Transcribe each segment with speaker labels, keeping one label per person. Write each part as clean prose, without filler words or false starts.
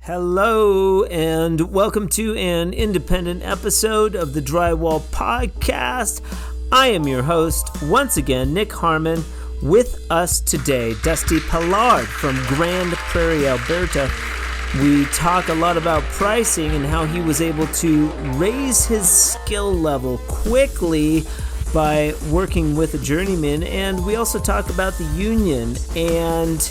Speaker 1: Hello, and welcome to an independent episode of the Drywall Podcast. I am your host, once again, Nick Harmon. With us today, Dusty Pollard from Grand Prairie, Alberta. We talk a lot about pricing and how he was able to raise his skill level quickly by working with a journeyman. And we also talk about the union and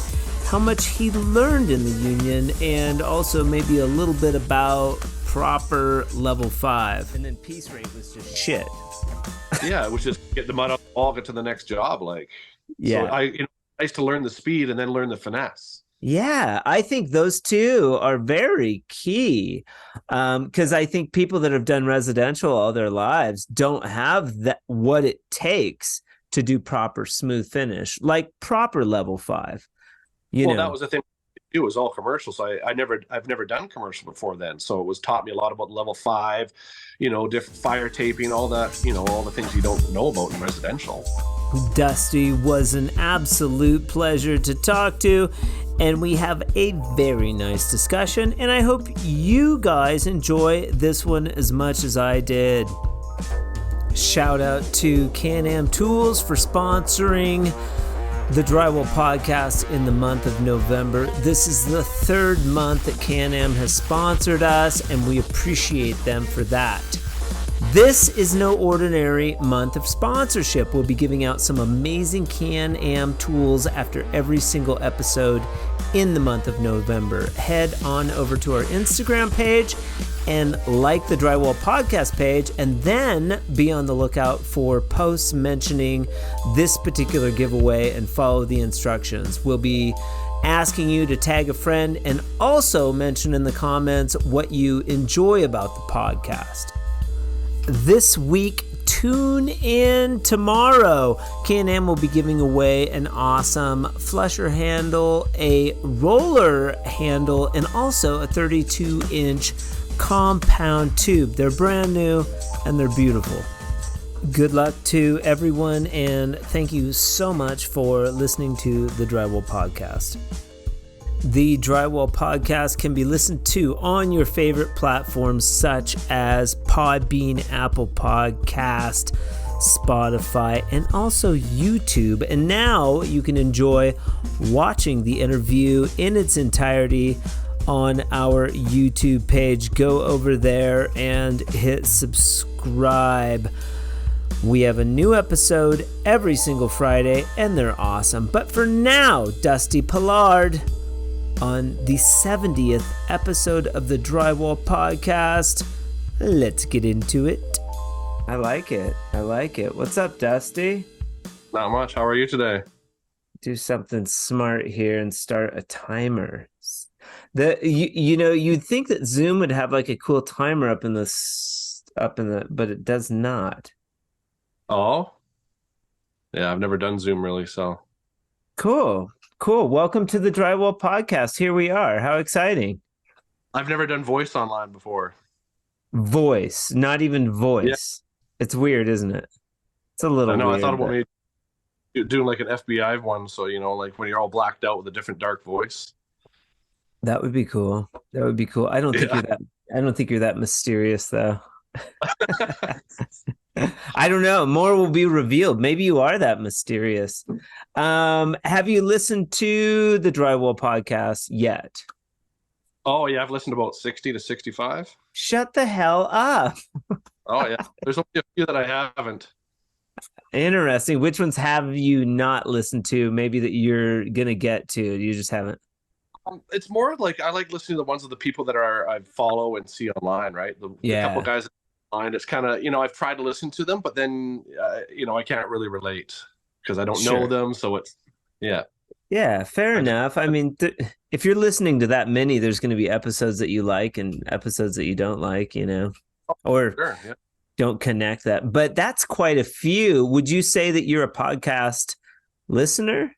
Speaker 1: how much he learned in the union, and also maybe a little bit about proper level 5. And then piece rate was just shit.
Speaker 2: Yeah, it was just get the mud off the wall, get to the next job.
Speaker 1: Yeah.
Speaker 2: So nice to learn the speed and then learn the finesse.
Speaker 1: Yeah, I think those two are very key, because I think people that have done residential all their lives don't have what it takes to do proper smooth finish, like proper level 5.
Speaker 2: That was the thing. It was all commercial, so I've never done commercial before then. So it was taught me a lot about level 5, different fire taping, all that, all the things you don't know about in residential.
Speaker 1: Dusty was an absolute pleasure to talk to, and we have a very nice discussion, and I hope you guys enjoy this one as much as I did. Shout out to CanAm Tools for sponsoring the Drywall Podcast in the month of November. This is the third month that CanAm has sponsored us, and we appreciate them for that. This is no ordinary month of sponsorship. We'll be giving out some amazing CanAm tools after every single episode in the month of November. Head on over to our Instagram page and like the Drywall Podcast page, and then be on the lookout for posts mentioning this particular giveaway and follow the instructions. We'll be asking you to tag a friend and also mention in the comments what you enjoy about the podcast. This week, tune in tomorrow. CanAm will be giving away an awesome flusher handle, a roller handle, and also a 32-inch compound tube. They're brand new and they're beautiful. Good luck to everyone, and thank you so much for listening to the Drywall Podcast. The Drywall Podcast can be listened to on your favorite platforms such as Podbean, Apple Podcast, Spotify, and also YouTube. And now you can enjoy watching the interview in its entirety on our YouTube page. Go over there and hit subscribe. We have a new episode every single Friday, and they're awesome. But for now, Dusty Pollard on the 70th episode of the Drywall Podcast. Let's get into it. I like it. What's up, Dusty?
Speaker 2: Not much. How are you today?
Speaker 1: Do something smart here and start a timer. You'd think that Zoom would have like a cool timer up in the, but it does not.
Speaker 2: Oh, yeah. I've never done Zoom really, so
Speaker 1: cool. Welcome to the Drywall Podcast. Here we are. How exciting!
Speaker 2: I've never done voice online before.
Speaker 1: Voice, not even voice. Yeah. It's weird, isn't it? It's a little.
Speaker 2: I know.
Speaker 1: Weird,
Speaker 2: I thought about maybe doing like an FBI one, so like when you're all blacked out with a different dark voice.
Speaker 1: That would be cool. I don't think you're that mysterious, though. I don't know. More will be revealed. Maybe you are that mysterious. Have you listened to the Drywall Podcast yet?
Speaker 2: Oh, yeah. I've listened to about 60 to 65.
Speaker 1: Shut the hell up.
Speaker 2: Oh, yeah. There's only a few that I haven't.
Speaker 1: Interesting. Which ones have you not listened to? Maybe that you're going to get to. You just haven't.
Speaker 2: It's more like I like listening to the ones of the people that I follow and see online, right? The couple guys online. It's kind of, I've tried to listen to them, but then, I can't really relate because I don't know them. So it's, yeah.
Speaker 1: Yeah, fair enough. I mean, if you're listening to that many, there's going to be episodes that you like and episodes that you don't like, or don't connect that. But that's quite a few. Would you say that you're a podcast listener?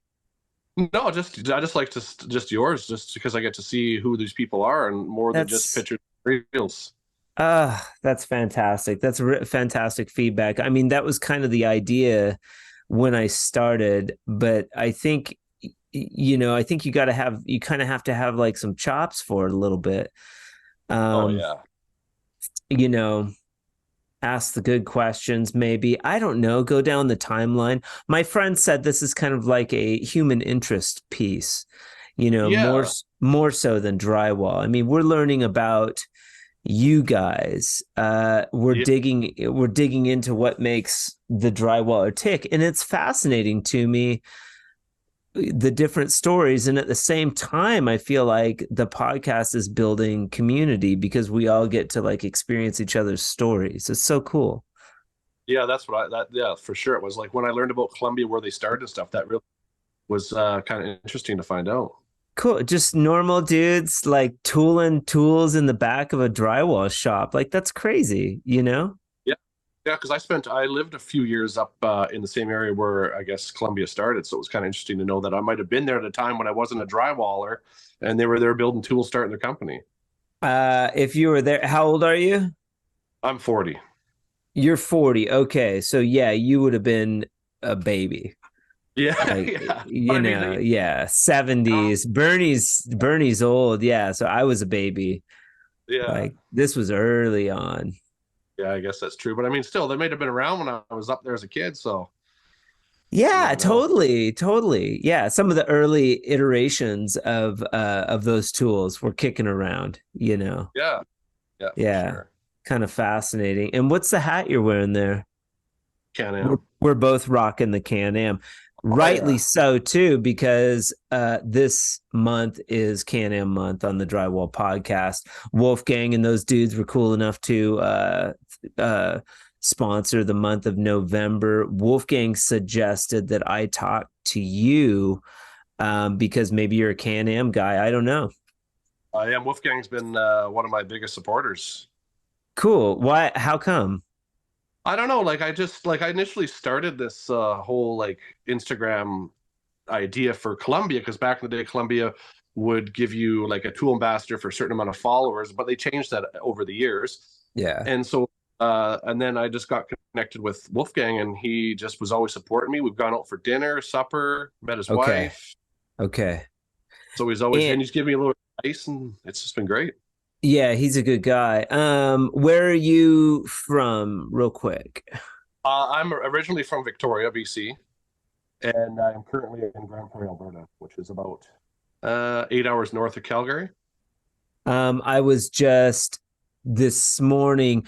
Speaker 2: No, I just like just yours, just because I get to see who these people are and more than just pictures and reels.
Speaker 1: That's fantastic. That's fantastic feedback. I mean, that was kind of the idea when I started, but I think I think you kind of have to have like some chops for it a little bit.
Speaker 2: Oh
Speaker 1: Um,
Speaker 2: yeah.
Speaker 1: you know, ask the good questions, maybe. I don't know, go down the timeline. My friend said this is kind of like a human interest piece,
Speaker 2: Yeah.
Speaker 1: more so than drywall. I mean, we're learning about you guys.
Speaker 2: Yeah.
Speaker 1: We're digging into what makes the Drywaller tick, and it's fascinating to me, the different stories. And at the same time, I feel like the podcast is building community because we all get to like experience each other's stories. It's so cool.
Speaker 2: Yeah, that's what yeah, for sure. It was like when I learned about Columbia, where they started and stuff, that really was kind of interesting to find out.
Speaker 1: Cool. Just normal dudes like tooling tools in the back of a drywall shop. Like, that's crazy, you know?
Speaker 2: Yeah. Yeah, because I lived a few years up in the same area where I guess Columbia started. So it was kind of interesting to know that I might have been there at a time when I wasn't a drywaller and they were there building tools, starting their company.
Speaker 1: If you were there, how old are you?
Speaker 2: I'm 40.
Speaker 1: You're 40. Okay. So yeah, you would have been a baby.
Speaker 2: Yeah,
Speaker 1: Like,
Speaker 2: yeah. But I mean,
Speaker 1: yeah, 70s. Bernie's old. Yeah. So I was a baby.
Speaker 2: yeah,
Speaker 1: Like, this was early on.
Speaker 2: yeah, I guess that's true. But I mean, still, they may have been around when I was up there as a kid. So you
Speaker 1: Yeah,
Speaker 2: never know.
Speaker 1: totally. Yeah, some of the early iterations of those tools were kicking around,
Speaker 2: Yeah, yeah, for
Speaker 1: Yeah,
Speaker 2: sure.
Speaker 1: kind of fascinating. And what's the hat you're wearing there? We're,
Speaker 2: CanAm.
Speaker 1: we're both rocking the Can-Am.
Speaker 2: Oh
Speaker 1: Rightly
Speaker 2: yeah.
Speaker 1: so too, because this month is Can-Am month on the Drywall Podcast. Wolfgang and those dudes were cool enough to uh, sponsor the month of November. Wolfgang suggested that I talk to you because maybe you're a Can-Am guy. I don't know.
Speaker 2: I am. Wolfgang's been one of my biggest supporters.
Speaker 1: Cool. Why? How come?
Speaker 2: I don't know. I initially started this whole like Instagram idea for Columbia because back in the day, Columbia would give you like a tool ambassador for a certain amount of followers, but they changed that over the years.
Speaker 1: Yeah.
Speaker 2: And so, and then I just got connected with Wolfgang, and he just was always supporting me. We've gone out for dinner, supper, met his
Speaker 1: Okay.
Speaker 2: wife.
Speaker 1: Okay.
Speaker 2: So and he's giving me a little advice, and it's just been great.
Speaker 1: Yeah, he's a good guy. Where are you from, real quick?
Speaker 2: I'm originally from Victoria, BC, and I'm currently in Grand Prairie, Alberta, which is about 8 hours north of Calgary.
Speaker 1: I was just this morning,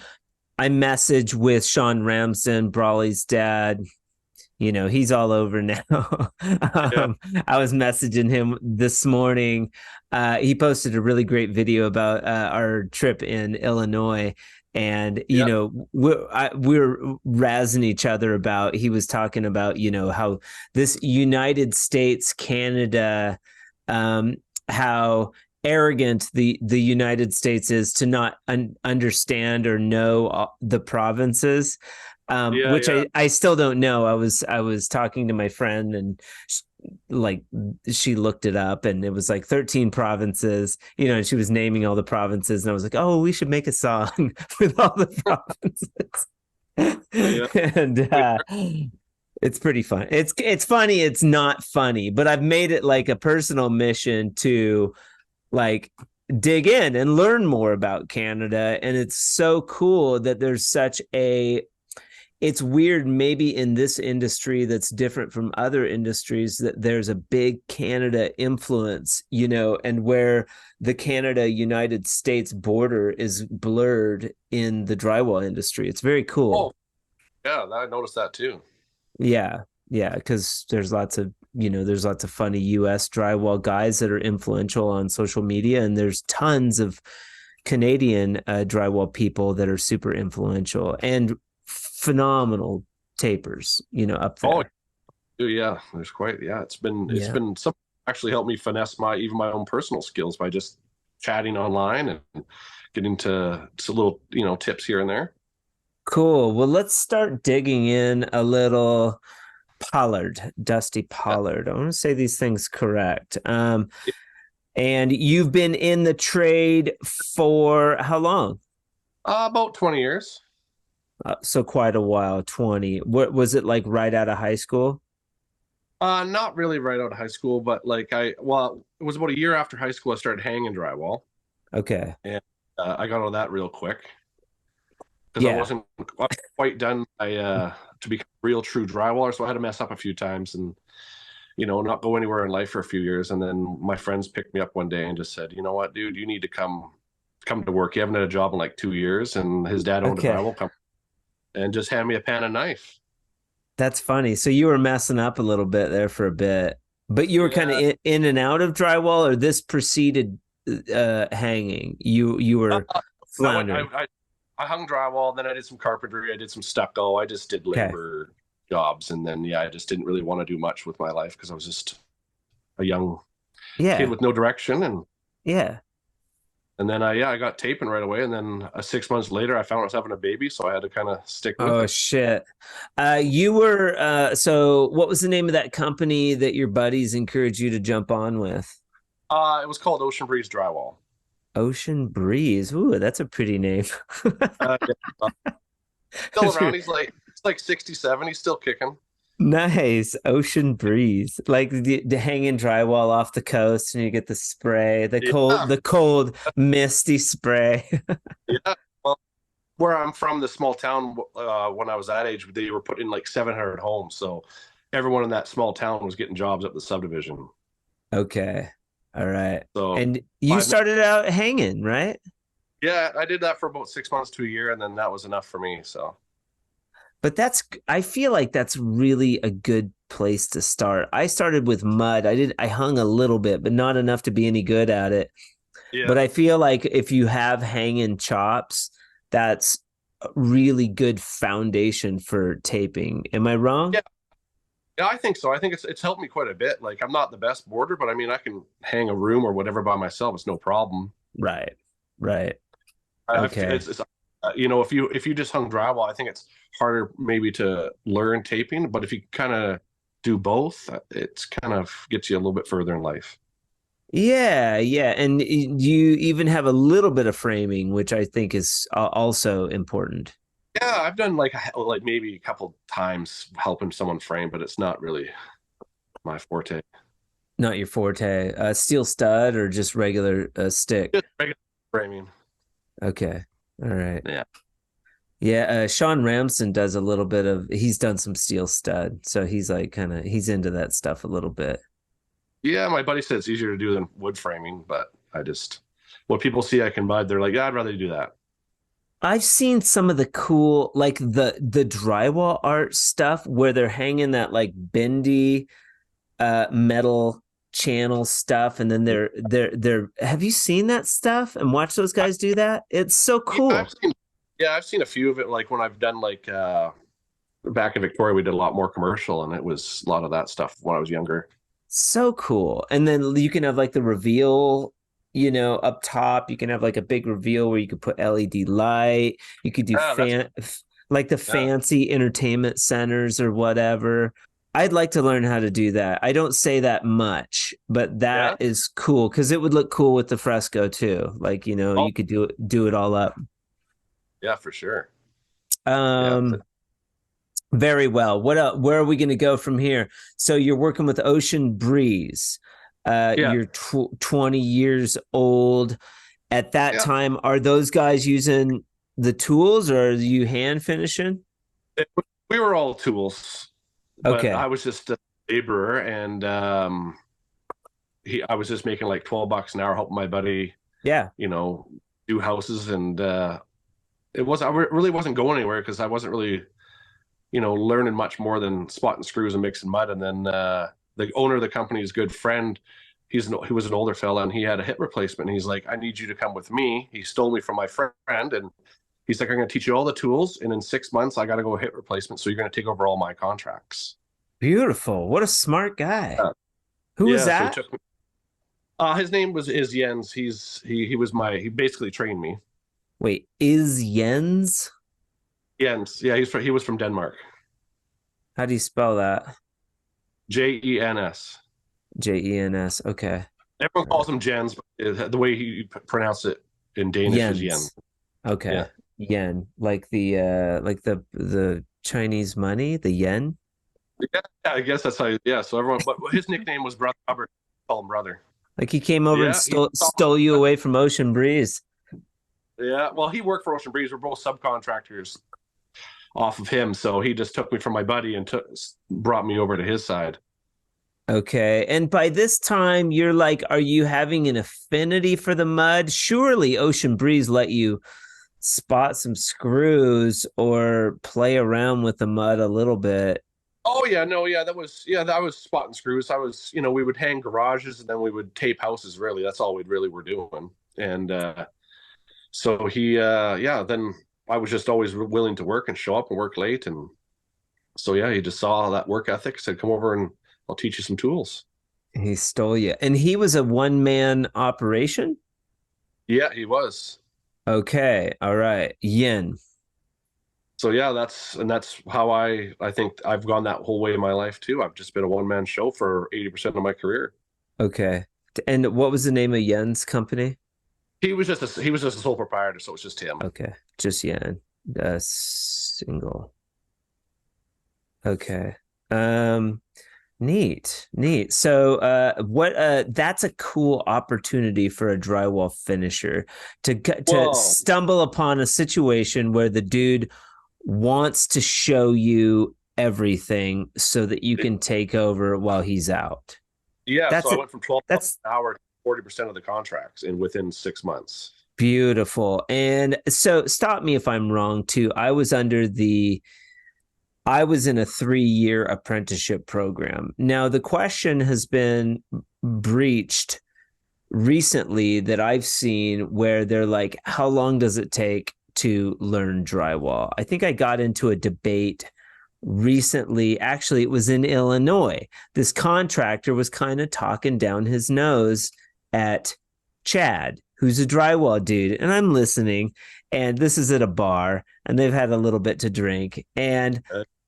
Speaker 1: I messaged with Sean Ramsden, Brawley's dad. He's all over now.
Speaker 2: Yeah,
Speaker 1: I was messaging him this morning. He posted a really great video about our trip in Illinois. And,
Speaker 2: yeah,
Speaker 1: we're razzing each other about, he was talking about, how this United States, Canada, how arrogant the United States is to not understand or know the provinces,
Speaker 2: yeah,
Speaker 1: which
Speaker 2: yeah.
Speaker 1: I still don't know. I was talking to my friend, and she looked it up, and it was like 13 provinces, and she was naming all the provinces, and I was like, oh, we should make a song with all the
Speaker 2: Yeah.
Speaker 1: provinces. And it's pretty fun. It's funny. It's not funny, but I've made it like a personal mission to like dig in and learn more about Canada. And it's so cool that there's it's weird, maybe in this industry that's different from other industries, that there's a big Canada influence, and where the Canada United States border is blurred in the drywall industry. It's very cool.
Speaker 2: Oh, yeah, I noticed that too.
Speaker 1: Yeah. Yeah. Because there's lots of funny US drywall guys that are influential on social media. And there's tons of Canadian drywall people that are super influential and phenomenal tapers, up
Speaker 2: Oh,
Speaker 1: there.
Speaker 2: yeah, it's
Speaker 1: Yeah.
Speaker 2: been something actually helped me finesse even my own personal skills by just chatting online and getting to little, tips here and there.
Speaker 1: Cool. Well, let's start digging in a little. Pollard, Dusty
Speaker 2: Yeah.
Speaker 1: Pollard. I want to say these things correct. And you've been in the trade for how long?
Speaker 2: About 20 years.
Speaker 1: So quite a while, 20. What was it like right out of high school?
Speaker 2: Not really right out of high school, but it was about a year after high school I started hanging drywall,
Speaker 1: Okay.
Speaker 2: and I got on that real quick because I
Speaker 1: Yeah.
Speaker 2: wasn't quite done to become a real true drywaller, so I had to mess up a few times and not go anywhere in life for a few years. And then my friends picked me up one day and just said, you know what, dude, you need to come to work. You haven't had a job in like 2 years, and his dad owned a drywall company, and just hand me a pan and knife.
Speaker 1: That's funny. So you were messing up a little bit there for a bit, but you were kind of in and out of drywall, or this preceded hanging? You were floundering.
Speaker 2: I hung drywall, then I did some carpentry, I did some stucco, I just did labor jobs, and then I just didn't really want to do much with my life because I was just a young kid with no direction, and then I got taping right away, and then 6 months later I found I was having a baby, so I had to kind of stick with it.
Speaker 1: Oh shit. You were so what was the name of that company that your buddies encouraged you to jump on with?
Speaker 2: It was called Ocean Breeze Drywall.
Speaker 1: Ocean Breeze. Ooh, that's a pretty name.
Speaker 2: Still around. It's like 67. He's still kicking.
Speaker 1: Nice. Ocean Breeze. Like the hanging drywall off the coast, and you get the spray, the cold, misty spray.
Speaker 2: Yeah. Well, where I'm from, the small town, when I was that age, they were putting like 700 homes. So everyone in that small town was getting jobs up the subdivision.
Speaker 1: Okay. All right.
Speaker 2: So,
Speaker 1: and you started out hanging, right?
Speaker 2: Yeah, I did that for about 6 months to a year, and then that was enough for me. So,
Speaker 1: but I feel like that's really a good place to start. I started with mud. I hung a little bit, but not enough to be any good at it. Yeah. But I feel like if you have hanging chops, that's a really good foundation for taping. Am I wrong?
Speaker 2: Yeah. Yeah, I think so. I think it's helped me quite a bit. Like, I'm not the best boarder, but I mean, I can hang a room or whatever by myself. It's no problem.
Speaker 1: Right.
Speaker 2: Okay. If you just hung drywall, I think it's harder maybe to learn taping. But if you kind of do both, it's kind of gets you a little bit further in life.
Speaker 1: Yeah. And you even have a little bit of framing, which I think is also important.
Speaker 2: Yeah, I've done like maybe a couple times helping someone frame, but it's not really my forte.
Speaker 1: Not your forte. Steel stud or just regular stick?
Speaker 2: Just regular framing.
Speaker 1: Okay. All right.
Speaker 2: Yeah.
Speaker 1: Yeah. Sean Ramsden does a little bit of. He's done some steel stud, so he's like he's into that stuff a little bit.
Speaker 2: Yeah, my buddy said it's easier to do than wood framing, but what people see I can mud, they're like, yeah, I'd rather do that.
Speaker 1: I've seen some of the cool, like the drywall art stuff where they're hanging that like bendy metal channel stuff, and then they're have you seen that stuff and watch those guys do that? It's so cool.
Speaker 2: I've seen a few of it, like when I've done like back in Victoria, we did a lot more commercial, and it was a lot of that stuff when I was younger.
Speaker 1: So cool. And then you can have like the reveal, up top. You can have like a big reveal where you could put LED light. You could do fancy entertainment centers or whatever. I'd like to learn how to do that. I don't say that much, but that is cool because it would look cool with the fresco too. Like, you could do it all up.
Speaker 2: Yeah, for sure.
Speaker 1: Very well. Where are we going to go from here? So you're working with Ocean Breeze. You're 20 years old. At that time, are those guys using the tools or are you hand finishing?
Speaker 2: We were all tools. But I was just a laborer, and I was just making like $12 an hour helping my buddy, do houses, and I really wasn't going anywhere because I wasn't really, learning much more than spotting screws and mixing mud. And then the owner of the company's good friend, he was an older fella, and he had a hip replacement. And he's like, I need you to come with me. He stole me from my friend, and he's like, I'm going to teach you all the tools, and in 6 months, I got to go hip replacement. So you're going to take over all my contracts.
Speaker 1: Beautiful. What a smart guy. Who was that?
Speaker 2: So his name is Jens. He basically trained me.
Speaker 1: Wait, is Jens?
Speaker 2: Jens. Yeah, he was from Denmark.
Speaker 1: How do you spell that?
Speaker 2: Jens.
Speaker 1: Jens. Okay.
Speaker 2: Everyone calls him Jens, but the way he pronounced it in Danish is Yen.
Speaker 1: Okay. Yeah. Yen, like the Chinese money, the yen.
Speaker 2: Yeah, I guess that's how. Yeah, so everyone, but his nickname was Brother Hubbard. Call him Brother.
Speaker 1: Like he came over and
Speaker 2: Yeah,
Speaker 1: stole you away from Ocean Breeze.
Speaker 2: yeah. Well, he worked for Ocean Breeze. We're both subcontractors off of him, so he just took me from my buddy and brought me over to his side.
Speaker 1: Okay. And by this time, you're like, are you having an affinity for the mud? Surely Ocean Breeze let you spot some screws or play around with the mud a little bit.
Speaker 2: Oh yeah, no, yeah, that was spotting screws. We would hang garages and then we would tape houses. Really, that's all we really were doing. And so then I was just always willing to work and show up and work late. And so yeah, he just saw that work ethic, said, "Come over and I'll teach you some tools."
Speaker 1: He stole you, and he was a one-man operation.
Speaker 2: Yeah, he was.
Speaker 1: Okay, all right, Yin.
Speaker 2: So yeah, that's how I think I've gone that whole way in my life too. I've just been a one-man show for 80% of my career.
Speaker 1: Okay. And what was the name of Yen's company?
Speaker 2: He was just a sole proprietor, so it's just him.
Speaker 1: Okay, just Yen. Single. Okay. Neat. So that's a cool opportunity for a drywall finisher to stumble upon a situation where the dude wants to show you everything so that you can take over while he's out.
Speaker 2: Yeah, so I went from 12 an hour to 40% of the contracts within 6 months.
Speaker 1: Beautiful. And so stop me if I'm wrong too. I was in a 3-year apprenticeship program. Now, the question has been breached recently that I've seen where they're like, how long does it take to learn drywall? I think I got into a debate recently. Actually, it was in Illinois. This contractor was kind of talking down his nose at Chad, who's a drywall dude. And I'm listening, and this is at a bar, and they've had a little bit to drink. And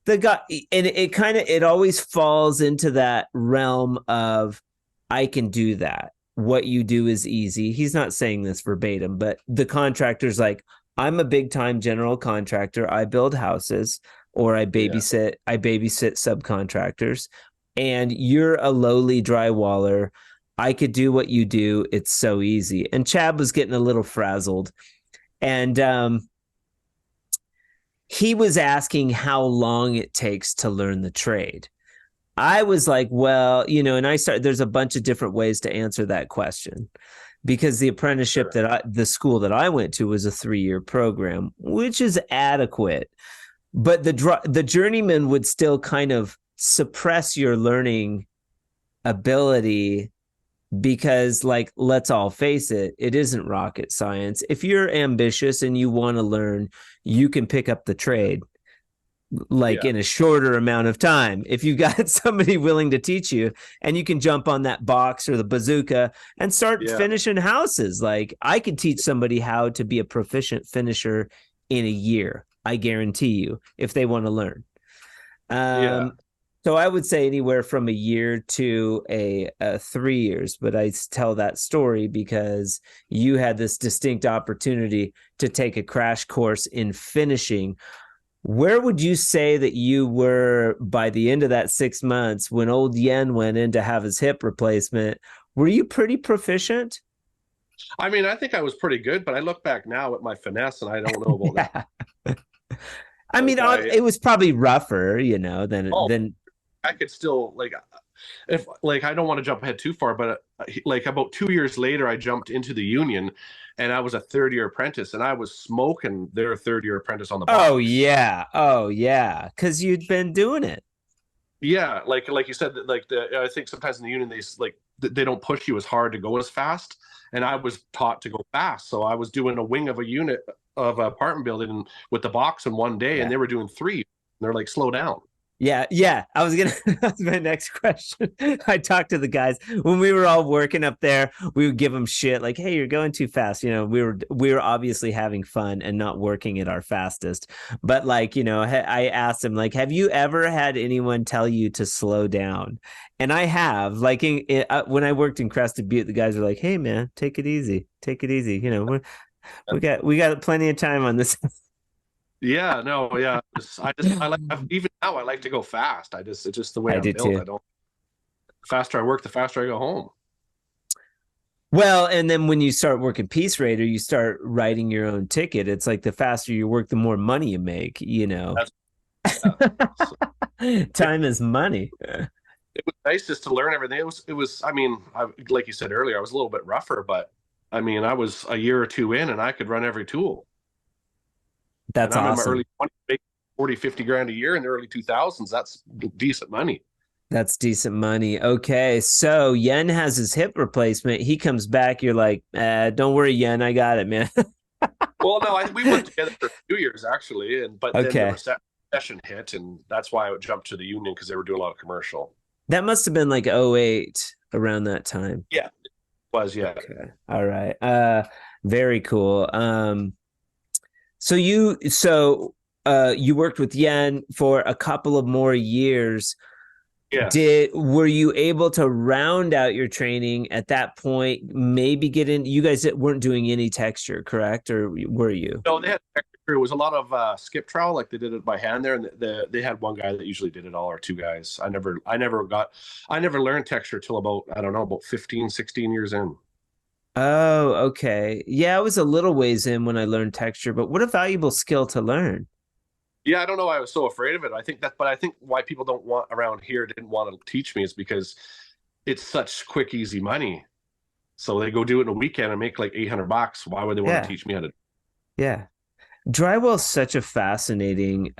Speaker 1: the guy, and it always falls into that realm of, I can do that. What you do is easy. He's not saying this verbatim, but the contractor's like, I'm a big time general contractor. I build houses, or I babysit subcontractors, and you're a lowly drywaller. I could do what you do. It's so easy. And Chad was getting a little frazzled. And he was asking how long it takes to learn the trade. I was like, well, and there's a bunch of different ways to answer that question, because the apprenticeship the school that I went to was a 3-year program, which is adequate. But the journeyman would still kind of suppress your learning ability, because, like, let's all face it, it isn't rocket science. If you're ambitious and you want to learn, you can pick up the trade in a shorter amount of time. If you got somebody willing to teach you, and you can jump on that box or the bazooka and start finishing houses. Like, I could teach somebody how to be a proficient finisher in a year. I guarantee you, if they want to learn. So I would say anywhere from a year to a 3 years, but I tell that story because you had this distinct opportunity to take a crash course in finishing. Where would you say that you were by the end of that 6 months when old Yen went in to have his hip replacement? Were you pretty proficient?
Speaker 2: I mean, I think I was pretty good, but I look back now at my finesse and I don't know about that.
Speaker 1: I mean, it was probably rougher, than
Speaker 2: I could still, if I don't want to jump ahead too far, but about 2 years later, I jumped into the union, and I was a 3rd-year apprentice, and I was smoking their 3rd-year apprentice on the box.
Speaker 1: Oh yeah, because you'd been doing it.
Speaker 2: Yeah, like you said, I think sometimes in the union they don't push you as hard to go as fast, and I was taught to go fast, so I was doing a wing of a unit of an apartment building with the box in one day, and they were doing 3. And they're like, slow down.
Speaker 1: Yeah. That's my next question. I talked to the guys when we were all working up there. We would give them shit like, "Hey, you're going too fast." We were obviously having fun and not working at our fastest. But I asked them, like, "Have you ever had anyone tell you to slow down?" And I have. When I worked in Crested Butte, the guys were like, "Hey, man, take it easy. Take it easy. We got plenty of time on this."
Speaker 2: Yeah, no, yeah. I like, even now I like to go fast. It's just the way
Speaker 1: I
Speaker 2: I'm
Speaker 1: do
Speaker 2: built.
Speaker 1: too.
Speaker 2: The faster I work, the faster I go home.
Speaker 1: Well, and then when you start working Peace Raider, you start writing your own ticket. It's like the faster you work, the more money you make,
Speaker 2: That's, yeah. So
Speaker 1: Time is money.
Speaker 2: it was nice just to learn everything. I mean, like you said earlier, I was a little bit rougher, but I mean, I was a year or two in and I could run every tool.
Speaker 1: That's
Speaker 2: and I'm in my
Speaker 1: awesome.
Speaker 2: early 20s, making 40, 50 grand a year in the early 2000s. That's decent money.
Speaker 1: That's decent money. Okay, so Yen has his hip replacement. He comes back. You're like, don't worry, Yen, I got it, man.
Speaker 2: Well, no, we worked together for a few years actually, but then the
Speaker 1: Okay.
Speaker 2: recession hit, and that's why I jumped to the union because they were doing a lot of commercial.
Speaker 1: That must have been like '08 around that time.
Speaker 2: Yeah, it was, yeah.
Speaker 1: Okay. All right. Very cool. So you worked with Yen for a couple of more years.
Speaker 2: Yes.
Speaker 1: Were you able to round out your training at that point? Maybe get in. You guys weren't doing any texture, correct? Or were you?
Speaker 2: No, they had it was a lot of skip trowel, like they did it by hand there, and they had one guy that usually did it all, or two guys. I never learned texture till about, I don't know, about 15, 16 years in.
Speaker 1: Oh, okay. Yeah, I was a little ways in when I learned texture, but what a valuable skill to learn.
Speaker 2: Yeah, I don't know why I was so afraid of it. But I think why people don't want around here didn't want to teach me is because it's such quick, easy money. So they go do it in a weekend and make like $800. Why would they want to teach me how to?
Speaker 1: Yeah. Drywall is such a fascinating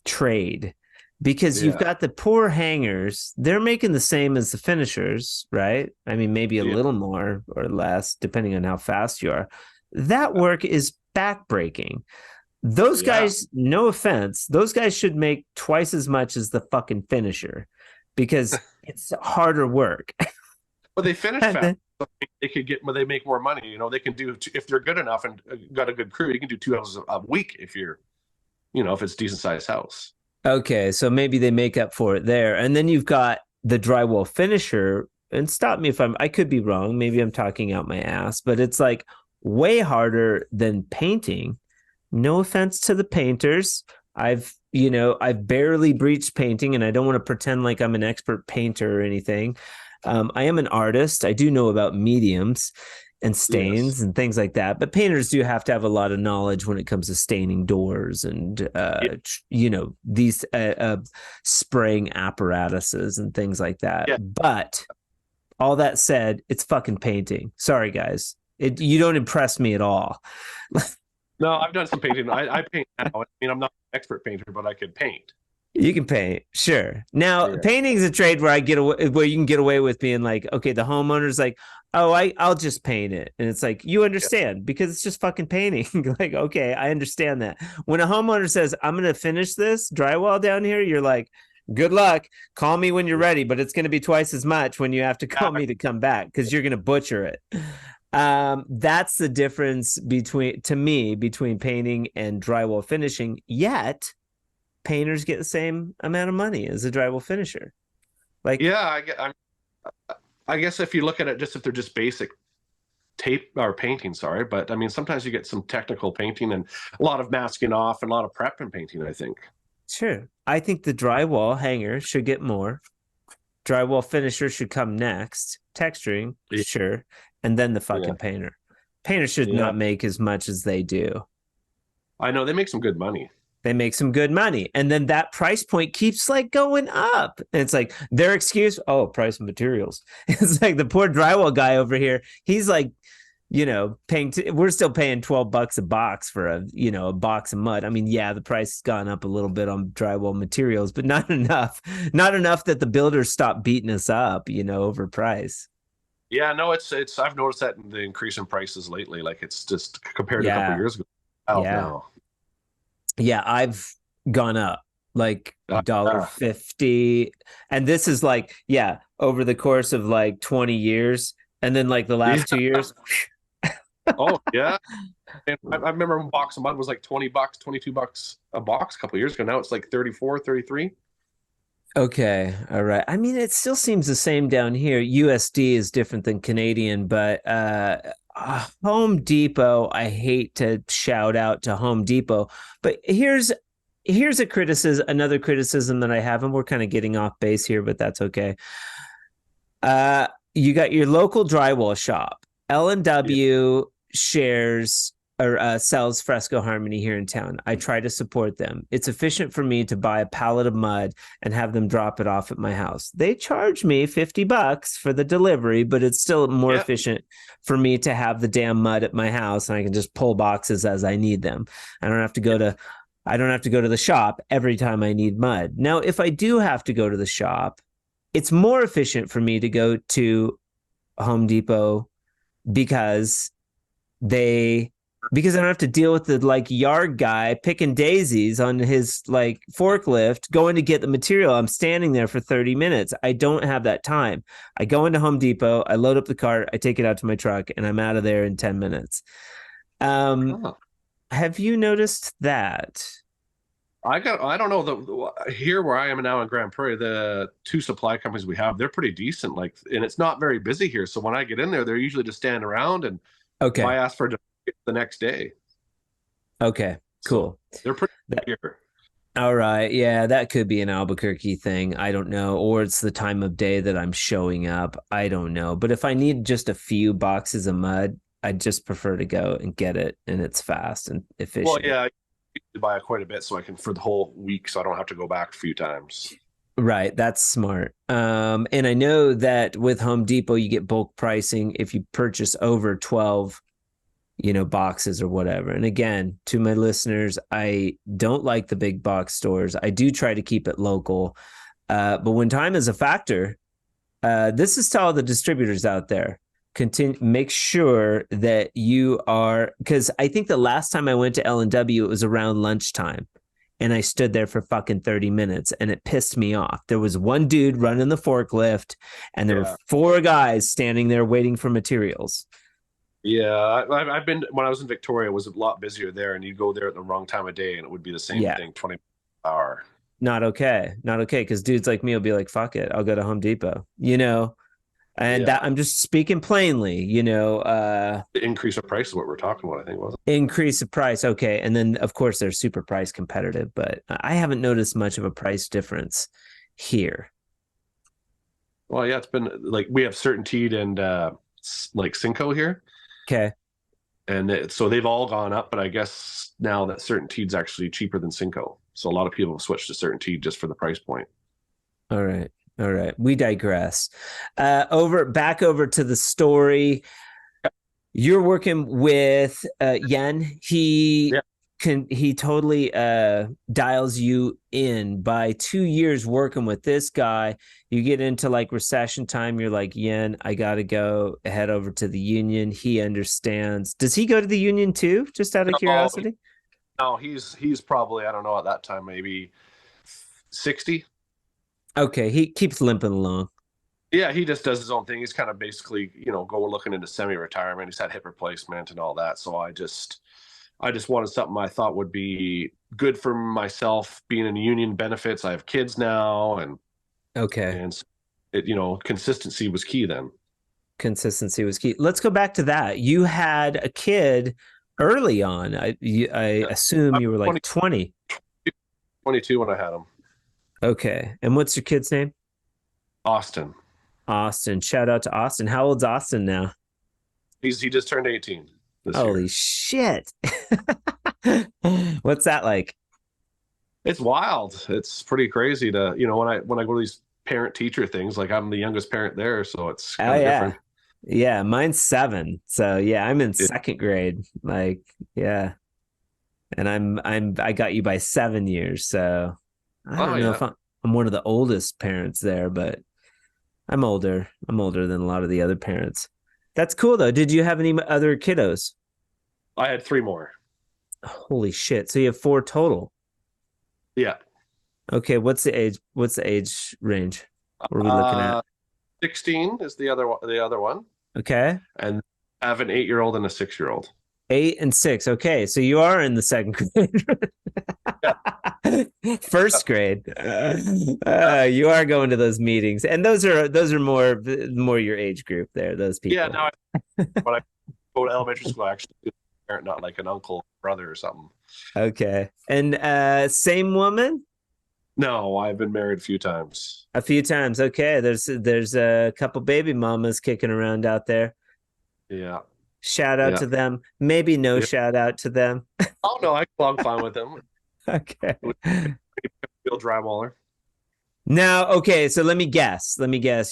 Speaker 1: trade because you've got the poor hangers. They're making the same as the finishers, right? I mean, maybe a little more or less, depending on how fast you are. That work is backbreaking. Those guys, no offense, those guys should make twice as much as the fucking finisher because it's harder work.
Speaker 2: But they finish fast. They make more money. You know, they can do, if they're good enough and got a good crew, you can do 2 houses a week if if it's a decent sized house.
Speaker 1: Okay, so maybe they make up for it there. And then you've got the drywall finisher, and stop me if I could be wrong. Maybe I'm talking out my ass, but it's like way harder than painting. No offense to the painters. I've barely breached painting, and I don't want to pretend like I'm an expert painter or anything. I am an artist. I do know about mediums and stains and things like that. But painters do have to have a lot of knowledge when it comes to staining doors and, these spraying apparatuses and things like that. Yeah. But all that said, it's fucking painting. Sorry, guys. You don't impress me at all.
Speaker 2: No, I've done some painting. I paint now. I mean, I'm not an expert painter, but I can paint.
Speaker 1: You can paint, sure. Now, painting is a trade where where you can get away with being like, okay, the homeowner's like, oh, I'll just paint it, and it's like you understand because it's just fucking painting. Like, okay, I understand that. When a homeowner says, I'm gonna finish this drywall down here, you're like, good luck. Call me when you're ready, but it's gonna be twice as much when you have to call me to come back because you're gonna butcher it. That's the difference between painting and drywall finishing. Yet painters get the same amount of money as a drywall finisher. Like,
Speaker 2: yeah, I guess if you look at it, if they're just basic tape or painting, sorry, but I mean, sometimes you get some technical painting and a lot of masking off and a lot of prep and painting, I think.
Speaker 1: Sure. I think the drywall hanger should get more. Drywall finisher should come next. Texturing, sure. And then the fucking painter. Painter should not make as much as they do.
Speaker 2: I know, they make some good money.
Speaker 1: They make some good money. And then that price point keeps like going up. And it's like their excuse, price of materials. It's like the poor drywall guy over here. He's like, we're still paying $12 a box for a box of mud. I mean, yeah, the price has gone up a little bit on drywall materials, but not enough that the builders stop beating us up, over price.
Speaker 2: Yeah, no, it's I've noticed that in the increase in prices lately. Like it's just compared to a couple of years ago. Now.
Speaker 1: Yeah, I've gone up like $1.50. And this is like, over the course of like 20 years. And then like the last 2 years.
Speaker 2: Oh, yeah. And I remember when a box of mud was like $20, $22 a box a couple of years ago. Now it's like 34, 33.
Speaker 1: Okay. All right. I mean, it still seems the same down here. USD is different than Canadian, but Home Depot, I hate to shout out to Home Depot, but here's another criticism that I have, and we're kind of getting off base here, but that's okay. You got your local drywall shop. L&W shares or sells Fresco Harmony here in town. I try to support them. It's efficient for me to buy a pallet of mud and have them drop it off at my house. They charge me $50 for the delivery, but it's still more efficient for me to have the damn mud at my house, and I can just pull boxes as I need them. I don't have to go to the shop every time I need mud. Now, if I do have to go to the shop, it's more efficient for me to go to Home Depot because I don't have to deal with the like yard guy picking daisies on his like forklift going to get the material. I'm standing there for 30 minutes. I don't have that time. I go into Home Depot, I load up the cart, I take it out to my truck, and I'm out of there in 10 minutes. Have you noticed that?
Speaker 2: I don't know, here where I am now in Grand Prairie, the two supply companies we have, they're pretty decent. Like, and it's not very busy here. So when I get in there, they're usually just standing around, and if I ask for the next day.
Speaker 1: Okay, cool.
Speaker 2: So they're pretty good here.
Speaker 1: All right. Yeah, that could be an Albuquerque thing. I don't know. Or it's the time of day that I'm showing up. I don't know. But if I need just a few boxes of mud, I just prefer to go and get it, and it's fast and efficient.
Speaker 2: Well, yeah, I buy quite a bit so I can for the whole week, so I don't have to go back a few times.
Speaker 1: Right, that's smart. And I know that with Home Depot, you get bulk pricing if you purchase over 12, boxes or whatever. And again, to my listeners, I don't like the big box stores. I do try to keep it local. But when time is a factor, this is to all the distributors out there. Make sure that you are, because I think the last time I went to L&W, it was around lunchtime, and I stood there for fucking 30 minutes, and it pissed me off. There was one dude running the forklift, and there were 4 guys standing there waiting for materials. Yeah,
Speaker 2: I've been, when I was in Victoria, it was a lot busier there, and you'd go there at the wrong time of day, and it would be the same thing, 20 hour.
Speaker 1: Not okay, because dudes like me will be like, fuck it, I'll go to Home Depot, And that, I'm just speaking plainly,
Speaker 2: The increase of price is what we're talking about, I think, wasn't it?
Speaker 1: Increase of price, okay. And then, of course, they're super price competitive, but I haven't noticed much of a price difference here.
Speaker 2: Well, yeah, it's been like we have Certainteed and like Cinco here.
Speaker 1: Okay.
Speaker 2: And so they've all gone up, but I guess now that Certainteed's actually cheaper than Cinco. So a lot of people have switched to Certainteed just for the price point.
Speaker 1: All right. We digress. Back over to the story. You're working with Yen. He totally dials you in. By 2 years working with this guy, you get into like recession time. You're like, Yen, I gotta go head over to the union. He understands. Does he go to the union too? Just out of curiosity?
Speaker 2: No, he's probably, I don't know, at that time maybe 60.
Speaker 1: Okay, he keeps limping along.
Speaker 2: Yeah, he just does his own thing. He's kind of basically, go looking into semi-retirement. He's had hip replacement and all that. So I just wanted something I thought would be good for myself, being in union benefits. I have kids now, and consistency was key then. Consistency was key.
Speaker 1: Let's go back to that. You had a kid early on. I assume you were like 20.
Speaker 2: 22 when I had him.
Speaker 1: Okay. And what's your kid's name?
Speaker 2: Austin.
Speaker 1: Shout out to Austin. How old's Austin now?
Speaker 2: He just turned 18 this year.
Speaker 1: Holy shit. What's that like?
Speaker 2: It's wild. It's pretty crazy to, when I go to these parent teacher things, like I'm the youngest parent there, so it's kind of different.
Speaker 1: Yeah, mine's 7. So yeah, I'm in second grade. Like, yeah. And I got you by 7 years, so I don't know if I'm one of the oldest parents there, but I'm older. I'm older than a lot of the other parents. That's cool, though. Did you have any other kiddos?
Speaker 2: I had 3 more.
Speaker 1: Holy shit. So you have 4 total?
Speaker 2: Yeah.
Speaker 1: Okay. What's the age range? What are we looking at?
Speaker 2: 16 is the other one.
Speaker 1: Okay.
Speaker 2: And I have an 8-year-old and a 6-year-old.
Speaker 1: 8 and 6. Okay, so you are in the second grade. First grade. You are going to those meetings, and those are more your age group there. Those people.
Speaker 2: Yeah. No, when I go to elementary school. Actually, parent, not like an uncle, brother, or something.
Speaker 1: Okay. And same woman?
Speaker 2: No, I've been married a few times.
Speaker 1: A few times. Okay. There's a couple baby mamas kicking around out there.
Speaker 2: Yeah.
Speaker 1: Shout out to them. Maybe no shout out to them.
Speaker 2: Oh no, I get along fine with them.
Speaker 1: Okay.
Speaker 2: Bill Drywaller.
Speaker 1: Now, okay, so let me guess.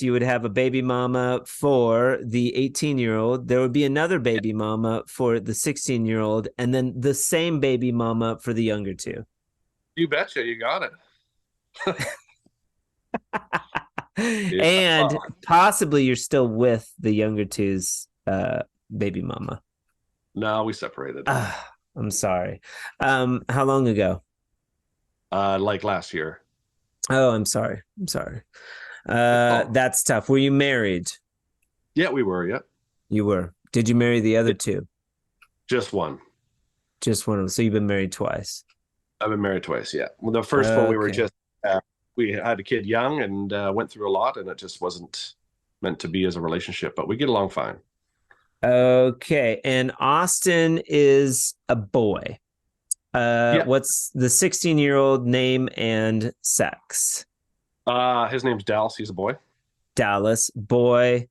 Speaker 1: You would have a baby mama for the 18-year-old. There would be another baby mama for the 16-year-old, and then the same baby mama for the younger two.
Speaker 2: You betcha, you got it.
Speaker 1: And possibly you're still with the younger two's baby mama.
Speaker 2: No, we separated.
Speaker 1: I'm sorry. How long ago?
Speaker 2: Like last year.
Speaker 1: Oh, I'm sorry. That's tough. Were you married?
Speaker 2: Yeah, we were. Yeah,
Speaker 1: you were. Did you marry the other two?
Speaker 2: Just one.
Speaker 1: Just one of them. So you've been married twice.
Speaker 2: I've been married twice. Yeah. Well, the first one we were just we had a kid young and went through a lot, and it just wasn't meant to be as a relationship. But we get along fine.
Speaker 1: Okay, and Austin is a boy. What's the 16-year-old name and sex?
Speaker 2: His name's Dallas. He's a boy.
Speaker 1: Dallas, boy.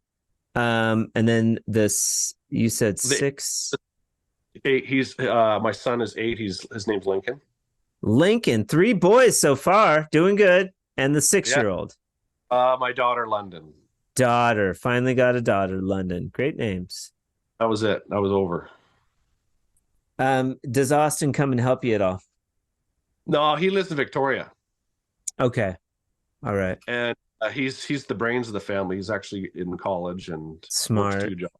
Speaker 1: And then this, you said 6?
Speaker 2: 8. He's my son is 8. His name's Lincoln.
Speaker 1: Lincoln, 3 boys so far, doing good. And the 6-year-old.
Speaker 2: My daughter, London.
Speaker 1: Finally got a daughter, London. Great names.
Speaker 2: That was it. That was over.
Speaker 1: Does Austin come and help you at all?
Speaker 2: No, he lives in Victoria.
Speaker 1: Okay. All right.
Speaker 2: And he's the brains of the family. He's actually in college and
Speaker 1: smart.
Speaker 2: Works 2 jobs,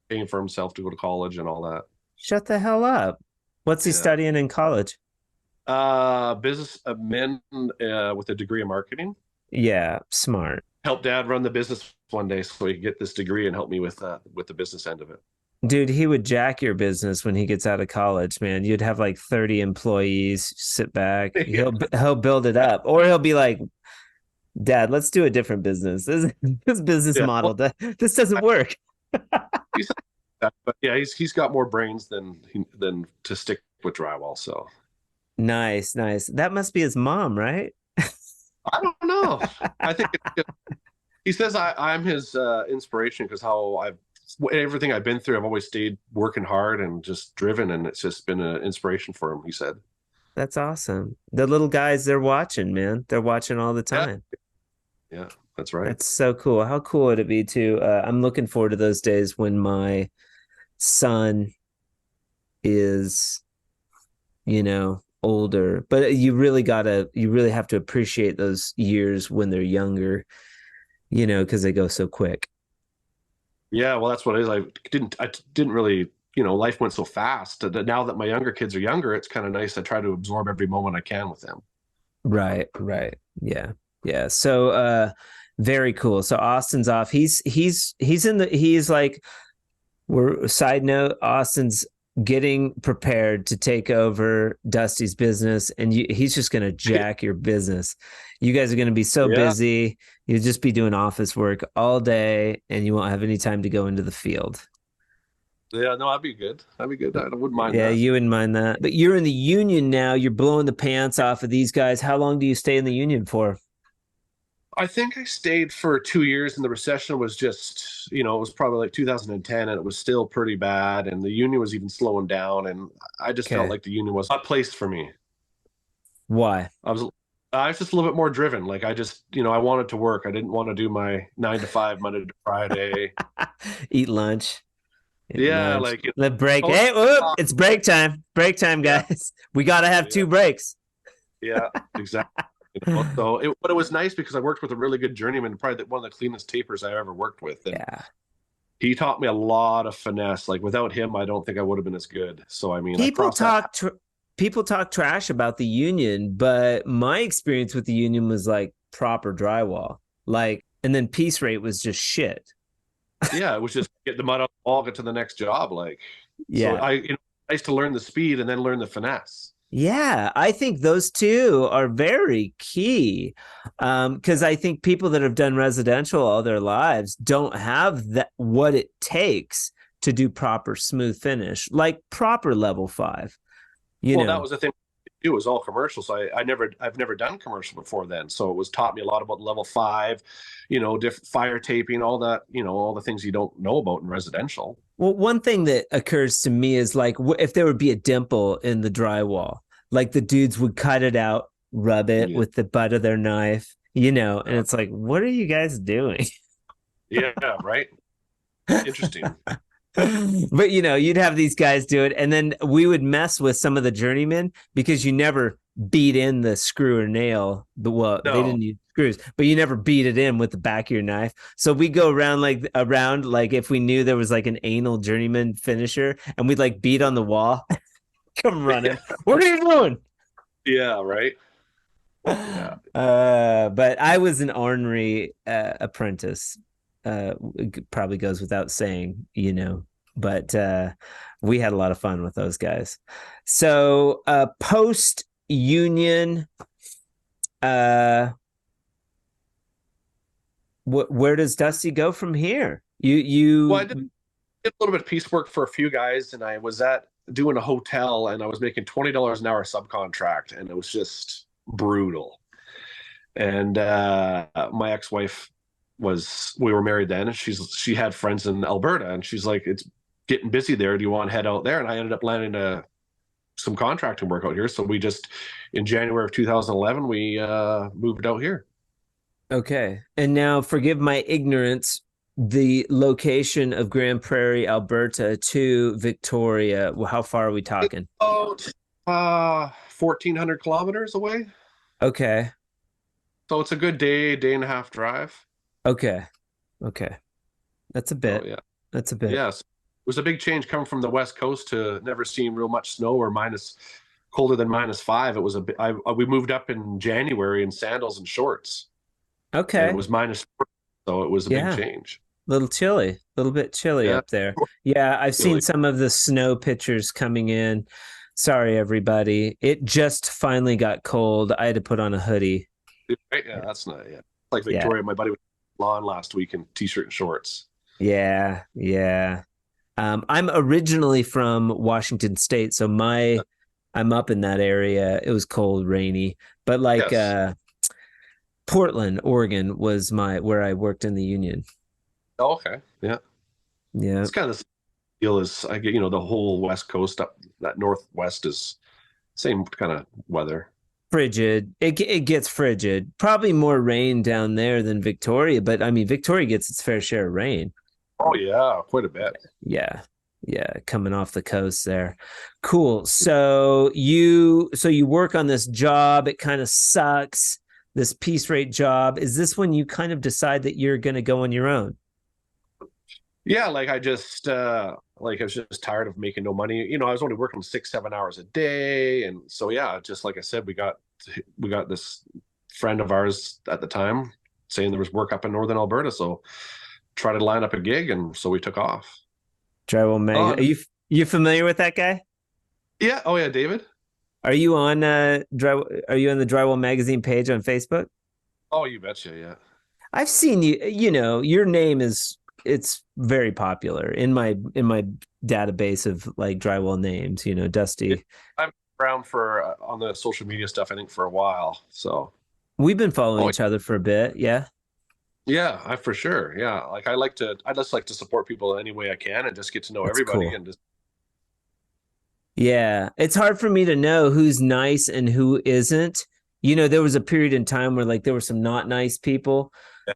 Speaker 2: paying for himself to go to college and all that.
Speaker 1: Shut the hell up. What's he studying in college?
Speaker 2: Business admin with a degree in marketing.
Speaker 1: Yeah, smart.
Speaker 2: Help Dad run the business one day so he could get this degree and help me with the business end of it.
Speaker 1: Dude, he would jack your business when he gets out of college, man. You'd have like 30 employees, sit back. He'll build it up. Or he'll be like, Dad, let's do a different business. This business model, this doesn't work.
Speaker 2: But yeah, he's got more brains than to stick with drywall. So
Speaker 1: nice. That must be his mom, right?
Speaker 2: I don't know. I think he says I'm his inspiration because everything I've been through, I've always stayed working hard and just driven, and it's just been an inspiration for him. He said,
Speaker 1: "That's awesome." The little guys, they're watching, man. They're watching all the time.
Speaker 2: Yeah, that's right.
Speaker 1: That's so cool. How cool would it be to? I'm looking forward to those days when my son is, older. But you really have to appreciate those years when they're younger, because they go so quick.
Speaker 2: Yeah, well, that's what it is. I didn't really, life went so fast that now that my younger kids are younger, it's kind of nice. I try to absorb every moment I can with them. Right.
Speaker 1: Yeah. So, very cool. So Austin's off. Side note, Austin's getting prepared to take over Dusty's business, and he's just going to jack your business. You guys are going to be so busy. You'll just be doing office work all day, and you won't have any time to go into the field.
Speaker 2: Yeah, no, that'd be good. I wouldn't mind that.
Speaker 1: Yeah, you wouldn't mind that. But you're in the union now. You're blowing the pants off of these guys. How long do you stay in the union for?
Speaker 2: I think I stayed for 2 years, and the recession was just, it was probably like 2010, and it was still pretty bad, and the union was even slowing down, and I just felt like the union was not placed for me.
Speaker 1: Why?
Speaker 2: I was just a little bit more driven. Like I just, I wanted to work. I didn't want to do my 9 to 5 Monday to Friday.
Speaker 1: Eat lunch.
Speaker 2: Like
Speaker 1: the break. Hey, it's break time. Break time, guys. We got to have 2 breaks.
Speaker 2: Yeah, exactly. But it was nice because I worked with a really good journeyman, probably one of the cleanest tapers I ever worked with. And he taught me a lot of finesse. Like without him, I don't think I would have been as good. So I mean, people talk trash about the union, but my experience with the union was like proper drywall. And then piece rate was just shit. Yeah, it was just get the mud out the wall, get to the next job. So I used to learn the speed and then learn the finesse.
Speaker 1: Yeah, I think those two are very key because I think people that have done residential all their lives don't have what it takes to do proper smooth finish, like proper level 5.
Speaker 2: Well, that was the thing. It was all commercial, so I've never done commercial before then. So it was taught me a lot about level 5, different fire taping, all that, all the things you don't know about in residential.
Speaker 1: Well, one thing that occurs to me is like if there would be a dimple in the drywall, like the dudes would cut it out, rub it with the butt of their knife, and it's like, what are you guys doing?
Speaker 2: Yeah, right. Interesting.
Speaker 1: But you'd have these guys do it, and then we would mess with some of the journeymen because you never beat in the screw or nail. They didn't use screws, but you never beat it in with the back of your knife. So we go around like if we knew there was like an anal journeyman finisher, and we'd like beat on the wall, come running. What are you doing?
Speaker 2: Yeah, right. Yeah.
Speaker 1: But I was an ornery apprentice. It probably goes without saying, but we had a lot of fun with those guys. So post union, where does Dusty go from here?
Speaker 2: Well, I did a little bit of piecework for a few guys, and I was doing a hotel, and I was making $20 an hour subcontract, and it was just brutal. And my ex-wife we were married then, and she had friends in Alberta, and she's like, it's getting busy there. Do you want to head out there? And I ended up landing some contracting work out here. So we just, in January of 2011, we moved out here.
Speaker 1: Okay. And now, forgive my ignorance, the location of Grand Prairie, Alberta to Victoria, how far are we talking?
Speaker 2: About 1,400 kilometers away.
Speaker 1: Okay.
Speaker 2: So it's a good day and a half drive.
Speaker 1: Okay. That's a bit.
Speaker 2: Oh, yeah.
Speaker 1: That's a bit.
Speaker 2: Yes. It was a big change coming from the West Coast to never seeing real much snow or colder than -5. It was we moved up in January in sandals and shorts.
Speaker 1: Okay.
Speaker 2: And it was -4, so it was a big change.
Speaker 1: A little bit chilly up there. Yeah, I've seen some of the snow pictures coming in. Sorry, everybody. It just finally got cold. I had to put on a hoodie.
Speaker 2: Yeah, that's not like Victoria. My buddy was lawn last week in t-shirt and shorts.
Speaker 1: Yeah. I'm originally from Washington State, so I'm up in that area. It was cold, rainy, but Portland, Oregon was where I worked in the union.
Speaker 2: Oh, okay. Yeah.
Speaker 1: It's
Speaker 2: kind of the deal is I get, the whole West Coast up that Northwest is same kind of weather.
Speaker 1: Frigid. It gets frigid. Probably more rain down there than Victoria, but I mean, Victoria gets its fair share of rain.
Speaker 2: Oh yeah, quite a bit.
Speaker 1: Yeah, coming off the coast there. Cool. So you work on this job. It kind of sucks. This piece rate job. Is this when you kind of decide that you're going to go on your own?
Speaker 2: Yeah, like I was just tired of making no money. I was only working 6-7 hours a day, and so just like I said, we got this friend of ours at the time saying there was work up in northern Alberta, so try to line up a gig, and so we took off.
Speaker 1: Drywall Magazine. Are you familiar with that guy?
Speaker 2: Yeah. Oh yeah, David.
Speaker 1: Are you on Are you on the Drywall Magazine page on Facebook?
Speaker 2: Oh, you betcha. Yeah.
Speaker 1: I've seen you. Your name it's very popular in my database of like drywall names, Dusty.
Speaker 2: I'm around for on the social media stuff, I think, for a while. So
Speaker 1: we've been following each other for a bit. Yeah.
Speaker 2: Yeah, for sure. Yeah. Like I just like to support people any way I can and just get to know everybody. Cool. And just.
Speaker 1: Yeah. It's hard for me to know who's nice and who isn't. There was a period in time where like there were some not nice people. Yeah.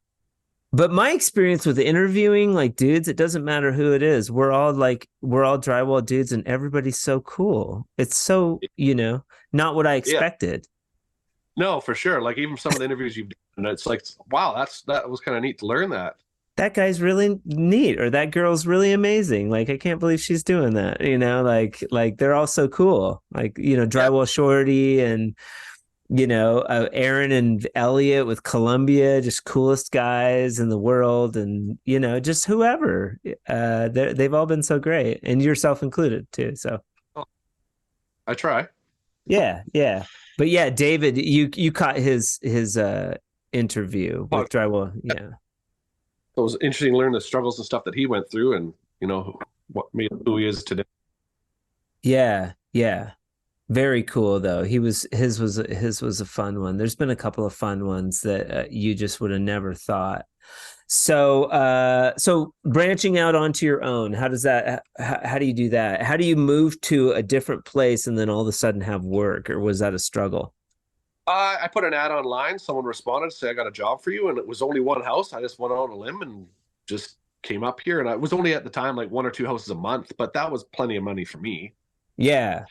Speaker 1: But my experience with interviewing like dudes, it doesn't matter who it is. We're all drywall dudes and everybody's so cool. It's so, not what I expected.
Speaker 2: Yeah. No, for sure. Like even some of the interviews you've done, it's like, wow, that was kind of neat to learn that.
Speaker 1: That guy's really neat, or that girl's really amazing. Like, I can't believe she's doing that. Like they're all so cool. Like, Drywall Shorty and, Aaron and Elliot with Columbia, just coolest guys in the world. And, just whoever, they've all been so great, and yourself included too. So
Speaker 2: I try.
Speaker 1: Yeah. But yeah, David, you caught his interview with Drywall. Yeah.
Speaker 2: It was interesting to learn the struggles and stuff that he went through, and what made who he is today.
Speaker 1: Yeah, yeah. Very cool though. His was a fun one. There's been a couple of fun ones that you just would have never thought. So branching out onto your own, how does that how do you do that? How do you move to a different place and then all of a sudden have work, or was that a struggle?
Speaker 2: I put an ad online. Someone responded, say I got a job for you, and it was only one house. I just went out on a limb and just came up here, and I was only at the time like 1 or 2 houses a month, but that was plenty of money for me.
Speaker 1: Yeah.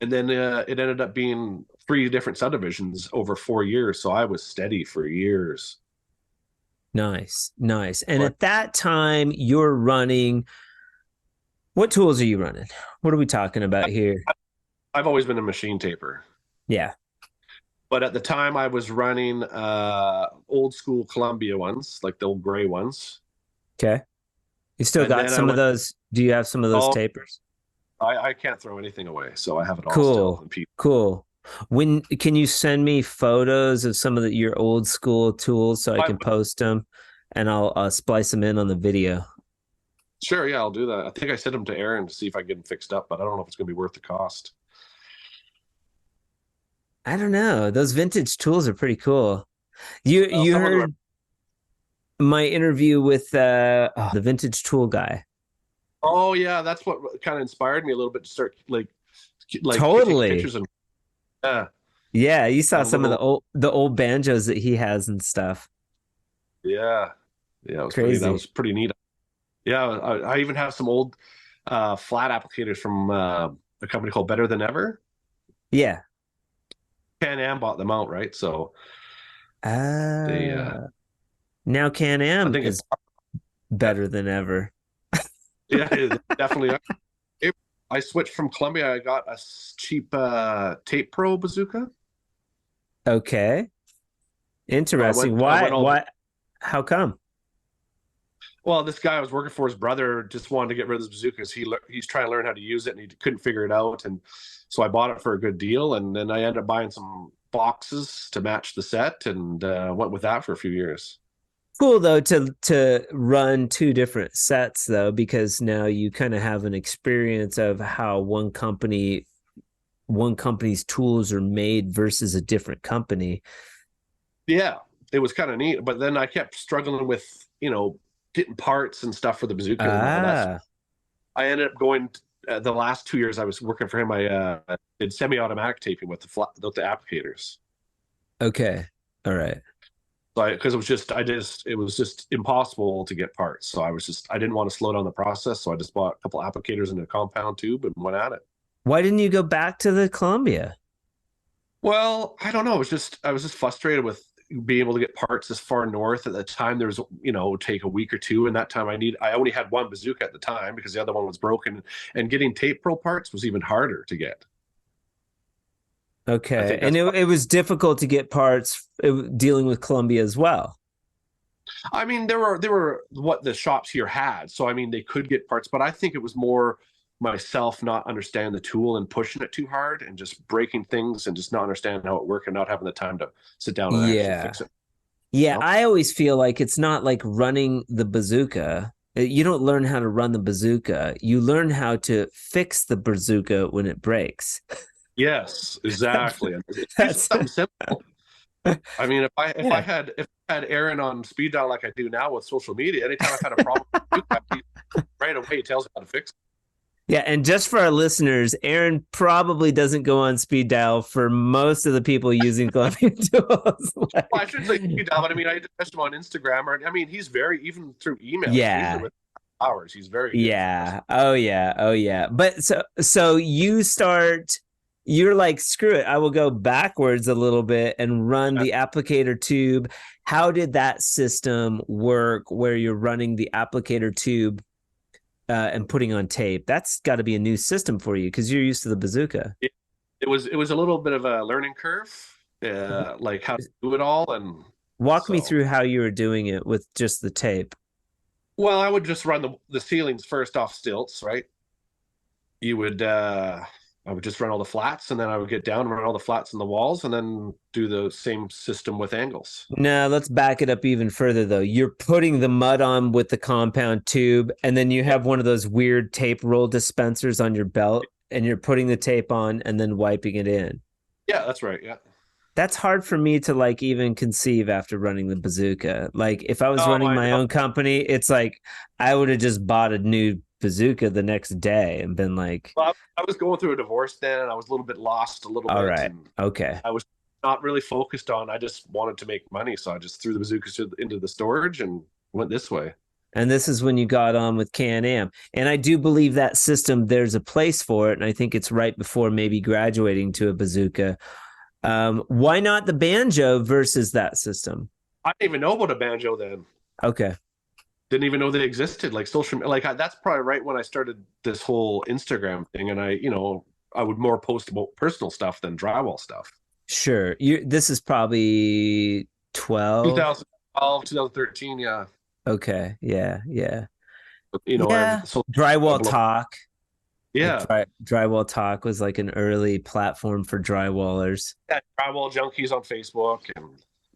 Speaker 2: And then it ended up being 3 different subdivisions over 4 years, so I was steady for years.
Speaker 1: Nice, nice. And at that time, you're running. What tools are you running? What are we talking about here?
Speaker 2: I've always been a machine taper.
Speaker 1: Yeah.
Speaker 2: But at the time, I was running old school Columbia ones, like the old gray ones.
Speaker 1: Okay. You still got some of those? Do you have some of those tapers?
Speaker 2: I can't throw anything away, so I have it all
Speaker 1: Cool.
Speaker 2: still in pieces.
Speaker 1: Cool. Can you send me photos of some of your old school tools so I can post them, and I'll splice them in on the video?
Speaker 2: Sure, yeah, I'll do that. I think I sent them to Aaron to see if I can get them fixed up, but I don't know if it's going to be worth the cost.
Speaker 1: I don't know. Those vintage tools are pretty cool. You heard my interview with the vintage tool guy.
Speaker 2: Oh yeah, that's what kind of inspired me a little bit to start like
Speaker 1: totally
Speaker 2: taking pictures and
Speaker 1: yeah. You saw some of the old banjos that he has and stuff.
Speaker 2: Yeah, it was
Speaker 1: crazy.
Speaker 2: That was pretty neat. Yeah, I even have some old flat applicators from a company called Better Than Ever.
Speaker 1: Yeah,
Speaker 2: CanAm bought them out, right? So
Speaker 1: now CanAm is better than ever.
Speaker 2: Yeah, definitely. I switched from Columbia. I got a cheap Tape Pro bazooka.
Speaker 1: Okay, interesting. Why? How come?
Speaker 2: Well, this guy I was working for, his brother just wanted to get rid of his bazookas. He's trying to learn how to use it, and he couldn't figure it out. And so I bought it for a good deal, and then I ended up buying some boxes to match the set, and went with that for a few years.
Speaker 1: Cool though to run 2 different sets though, because now you kind of have an experience of how one company's tools are made versus a different company. Yeah,
Speaker 2: it was kind of neat, but then I kept struggling with getting parts and stuff for the bazooka. I ended up going the last 2 years I was working for him. I did semi-automatic taping with the applicators.
Speaker 1: Okay, all right.
Speaker 2: Because it was just impossible to get parts. So I didn't want to slow down the process. So I just bought a couple applicators in a compound tube and went at it.
Speaker 1: Why didn't you go back to the Columbia?
Speaker 2: Well, I don't know. I was just frustrated with being able to get parts this far north. At the time, there was, take a week or 2. And that time I only had one bazooka at the time because the other one was broken, and getting Tape Pro parts was even harder to get.
Speaker 1: Okay, and it was difficult to get parts dealing with Columbia as well.
Speaker 2: I mean, there were what the shops here had, so I mean they could get parts, but I think it was more myself not understanding the tool and pushing it too hard and just breaking things and just not understanding how it worked and not having the time to sit down and actually fix it.
Speaker 1: Yeah, I always feel like it's not like running the bazooka. You don't learn how to run the bazooka. You learn how to fix the bazooka when it breaks.
Speaker 2: Yes, exactly. It's something simple. I mean, if I had Aaron on speed dial like I do now with social media, anytime I've had a problem, right away he tells me how to fix it.
Speaker 1: Yeah, and just for our listeners, Aaron probably doesn't go on speed dial for most of the people using Columbia tools.
Speaker 2: Well, I shouldn't say speed dial, but I mean, I just him on Instagram, he's very, even through email.
Speaker 1: Yeah.
Speaker 2: Hours. He's very good.
Speaker 1: Yeah. Oh yeah. But so you start. You're like, screw it, I will go backwards a little bit and run the applicator tube. How did that system work where you're running the applicator tube and putting on tape? That's got to be a new system for you because you're used to the bazooka.
Speaker 2: It was a little bit of a learning curve, like how to do it all. And
Speaker 1: walk me through how you were doing it with just the tape.
Speaker 2: Well, I would just run the ceilings first off stilts, right? You would I would just run all the flats, and then I would get down and run all the flats in the walls, and then do the same system with angles.
Speaker 1: No, let's back it up even further, though. You're putting the mud on with the compound tube, and then you have one of those weird tape roll dispensers on your belt, and you're putting the tape on and then wiping it in.
Speaker 2: Yeah, that's right. Yeah.
Speaker 1: That's hard for me to like even conceive after running the bazooka. Like if I was running my own company, it's like I would have just bought a new bazooka the next day and been like,
Speaker 2: well, I was going through a divorce then, and I was a little bit lost a little bit.
Speaker 1: All right. Okay.
Speaker 2: I was not really focused on, I just wanted to make money. So I just threw the bazookas into the storage and went this way.
Speaker 1: And this is when you got on with CanAm. And I do believe that system, there's a place for it. And I think it's right before maybe graduating to a bazooka. Why not the banjo versus that system?
Speaker 2: I didn't even know about a banjo then.
Speaker 1: Okay.
Speaker 2: Didn't even know they existed. Like social, that's probably right when I started this whole Instagram thing. And I would more post about personal stuff than drywall stuff.
Speaker 1: Sure. This is probably
Speaker 2: 2012, 2013. Yeah.
Speaker 1: Okay. Yeah.
Speaker 2: So
Speaker 1: Drywall Talk.
Speaker 2: Yeah.
Speaker 1: Like Drywall Talk was like an early platform for drywallers.
Speaker 2: Yeah, Drywall Junkies on Facebook.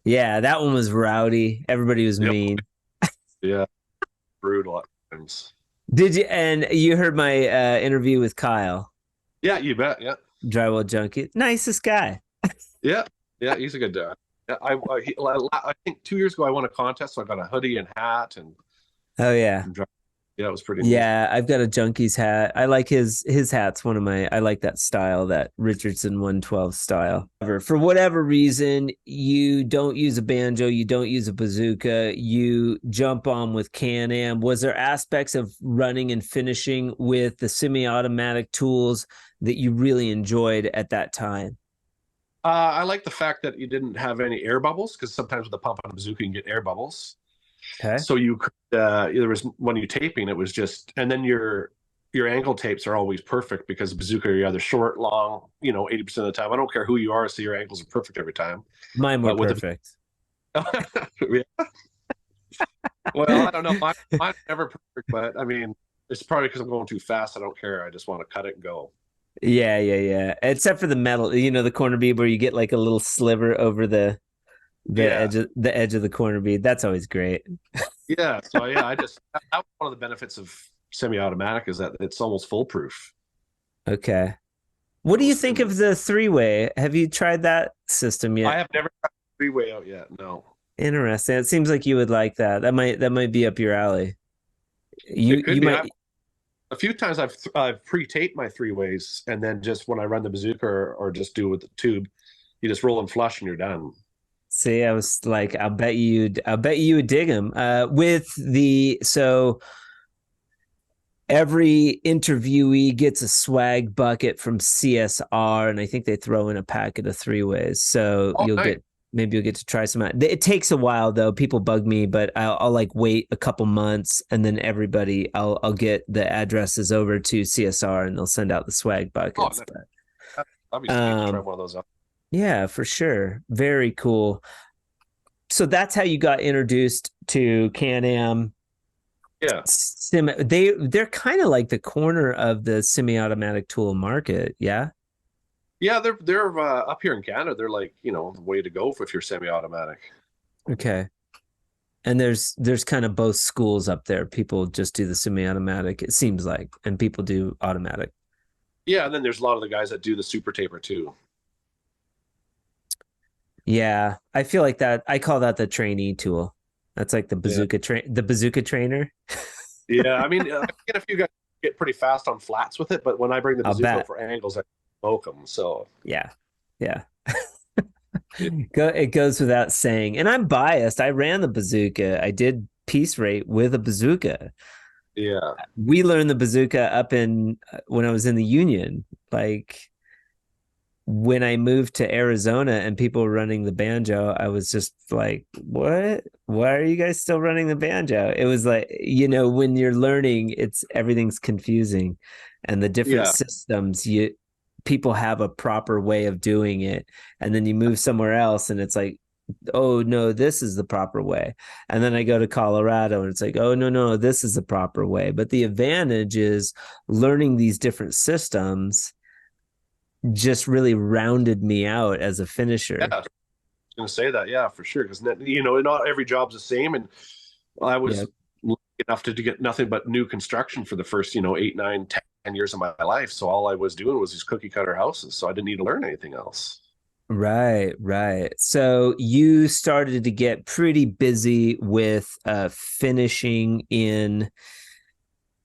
Speaker 1: Yeah, that one was rowdy. Everybody was mean.
Speaker 2: Yeah. Brutal at times.
Speaker 1: Did you? And you heard my interview with Kyle.
Speaker 2: Yeah, you bet. Yeah.
Speaker 1: Drywall Junkie. Nicest guy.
Speaker 2: Yeah. Yeah, he's a good guy. Yeah, I think 2 years ago I won a contest, so I got a hoodie and hat. And
Speaker 1: oh yeah.
Speaker 2: Yeah, it was pretty neat.
Speaker 1: Yeah, I've got a Junkies hat. I like his hat's I like that style, that Richardson 112 style. For whatever reason, you don't use a banjo, you don't use a bazooka, you jump on with CanAm. Was there aspects of running and finishing with the semi-automatic tools that you really enjoyed at that time?
Speaker 2: I like the fact that you didn't have any air bubbles, because sometimes with the pump on a bazooka you can get air bubbles.
Speaker 1: Okay.
Speaker 2: So you could, there was, when you're taping, it was just, and then your ankle tapes are always perfect, because bazooka, you're either short, long, 80% of the time. I don't care who you are, so your ankles are perfect every time.
Speaker 1: Mine were perfect.
Speaker 2: Yeah. Well, I don't know. Mine's never perfect, but I mean, it's probably because I'm going too fast. I don't care. I just want to cut it and go.
Speaker 1: Yeah. Except for the metal, the corner bead where you get like a little sliver over the edge of the corner bead. That's always great.
Speaker 2: Yeah. So yeah, that's one of the benefits of semi-automatic, is that it's almost foolproof.
Speaker 1: Okay. What do you think of the three-way? Have you tried that system yet?
Speaker 2: I have never tried the three-way out yet. No.
Speaker 1: Interesting. It seems like you would like that. That might be up your alley. You might.
Speaker 2: A few times I've pre-taped my three-ways, and then just when I run the bazooka or just do it with the tube, you just roll and flush and you're done.
Speaker 1: See, I was like, I'll bet you would dig them. So every interviewee gets a swag bucket from CSR, and I think they throw in a packet of three-ways. So maybe you'll get to try some out. It takes a while though. People bug me, but I'll like wait a couple months, and then I'll get the addresses over to CSR, and they'll send out the swag buckets.
Speaker 2: I'll be scared to try one of those out.
Speaker 1: Yeah, for sure. Very cool. So that's how you got introduced to CanAm.
Speaker 2: Yeah.
Speaker 1: They're kind of like the corner of the semi-automatic tool market. Yeah.
Speaker 2: Yeah, they're up here in Canada. They're like, the way to go if you're semi-automatic.
Speaker 1: Okay. And there's kind of both schools up there. People just do the semi-automatic, it seems like, and people do automatic.
Speaker 2: Yeah, and then there's a lot of the guys that do the super taper too.
Speaker 1: Yeah, I feel like that. I call that the trainee tool. That's like the bazooka the bazooka trainer.
Speaker 2: Yeah, I mean, I get a few guys get pretty fast on flats with it, but when I bring the bazooka for angles, I smoke them. So
Speaker 1: yeah. It goes without saying. And I'm biased. I ran the bazooka. I did piece rate with a bazooka.
Speaker 2: Yeah,
Speaker 1: we learned the bazooka up when I was in the Union, like. When I moved to Arizona and people were running the banjo, I was just like, what? Why are you guys still running the banjo? It was like, when you're learning, everything's confusing, and the different systems, people have a proper way of doing it. And then you move somewhere else and it's like, oh no, this is the proper way. And then I go to Colorado and it's like, oh no, this is the proper way. But the advantage is learning these different systems just really rounded me out as a finisher.
Speaker 2: Yeah, I was going to say that. Yeah, for sure. Because, not every job's the same. And I was lucky enough to get nothing but new construction for the first, 8, 9, 10 years of my life. So all I was doing was these cookie cutter houses. So I didn't need to learn anything else.
Speaker 1: Right. So you started to get pretty busy with finishing in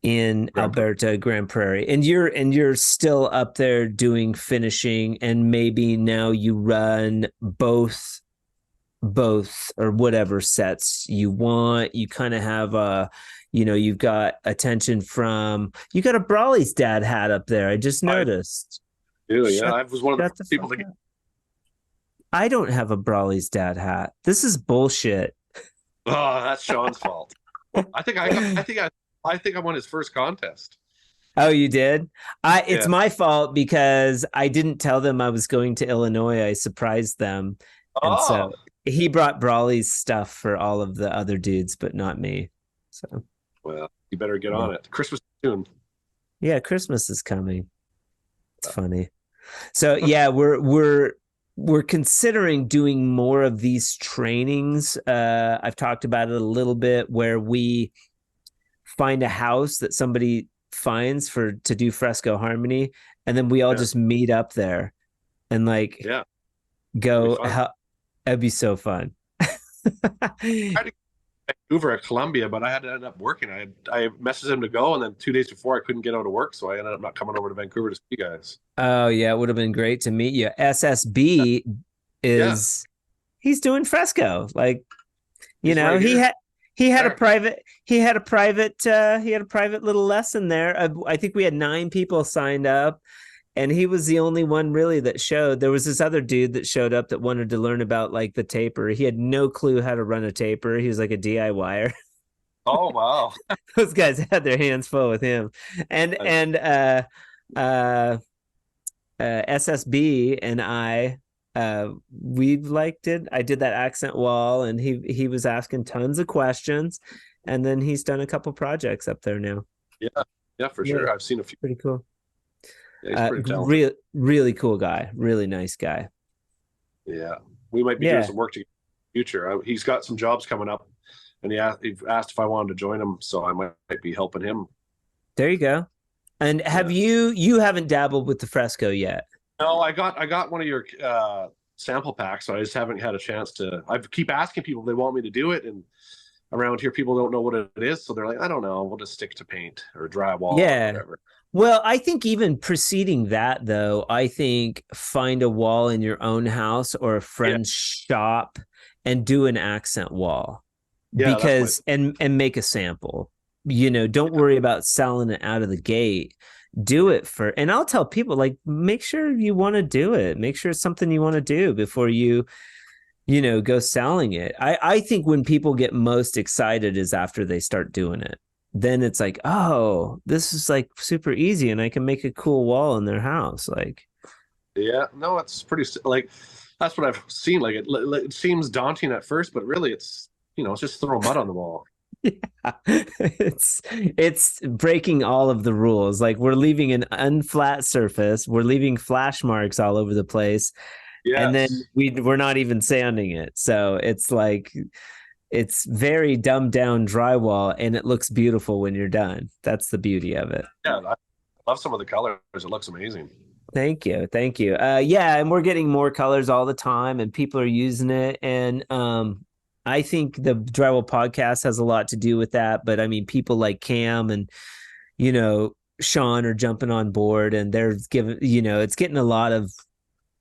Speaker 1: Alberta, Grand Prairie, and you're still up there doing finishing, and maybe now you run both or whatever sets you want. You kind of have you've got attention you got a Brawley's dad hat up there. I just noticed.
Speaker 2: I was one of the people that.
Speaker 1: I don't have a Brawley's dad hat. This is bullshit.
Speaker 2: Oh, that's Sean's fault. I think I won his first contest.
Speaker 1: Oh, you did? It's my fault because I didn't tell them I was going to Illinois. I surprised them. And so he brought Brawley's stuff for all of the other dudes, but not me. So,
Speaker 2: well, you better get on it. Christmas soon.
Speaker 1: Yeah, Christmas is coming. It's funny. So yeah, we're considering doing more of these trainings. I've talked about it a little bit, where we find a house that somebody finds to do fresco harmony, and then we all just meet up there and go. That'd be so fun.
Speaker 2: I had to Vancouver at Columbia, but I had to end up working. I messaged him to go, and then 2 days before I couldn't get out of work, so I ended up not coming over to Vancouver to see you guys.
Speaker 1: Oh yeah, it would have been great to meet you. SSB he's doing fresco, he had a private little lesson there. I think we had 9 people signed up, and he was the only one really that showed. There was this other dude that showed up that wanted to learn about the taper. He had no clue how to run a taper. He was like a DIYer.
Speaker 2: Oh wow.
Speaker 1: Those guys had their hands full with him. And SSB and I I did that accent wall, and he was asking tons of questions, and then he's done a couple projects up there now.
Speaker 2: Yeah, for sure. I've seen a few.
Speaker 1: Pretty cool.
Speaker 2: Yeah, he's pretty talented.
Speaker 1: Really cool guy. Really nice guy.
Speaker 2: Yeah, we might be doing some work together in the future. He's got some jobs coming up, and he asked if I wanted to join him, so I might be helping him.
Speaker 1: There you go. And have you haven't dabbled with the fresco yet?
Speaker 2: No, I got one of your sample packs, so I just haven't had a chance to. I keep asking people if they want me to do it, and around here people don't know what it is, so they're like, I don't know, we'll just stick to paint or drywall or whatever.
Speaker 1: Well, I think even preceding that, though, I think find a wall in your own house or a friend's shop and do an accent wall, because and make a sample. Don't worry about selling it out of the gate. Do it and I'll tell people, make sure you want to do it. Make sure it's something you want to do before you go selling it. I think when people get most excited is after they start doing it. Then it's like, oh, this is super easy, and I can make a cool wall in their house.
Speaker 2: It's pretty that's what I've seen. It seems daunting at first, but really it's just throw mud on the wall.
Speaker 1: Yeah, it's breaking all of the rules. We're leaving an unflat surface, we're leaving flash marks all over the place, and then we're not even sanding it. So it's very dumbed down drywall, and it looks beautiful when you're done. That's the beauty of it.
Speaker 2: Yeah, I love some of the colors. It looks amazing.
Speaker 1: Thank you. And we're getting more colors all the time, and people are using it. And I think the Drywall Podcast has a lot to do with that. But I mean, people like Cam and Sean are jumping on board, and they're giving it's getting a lot of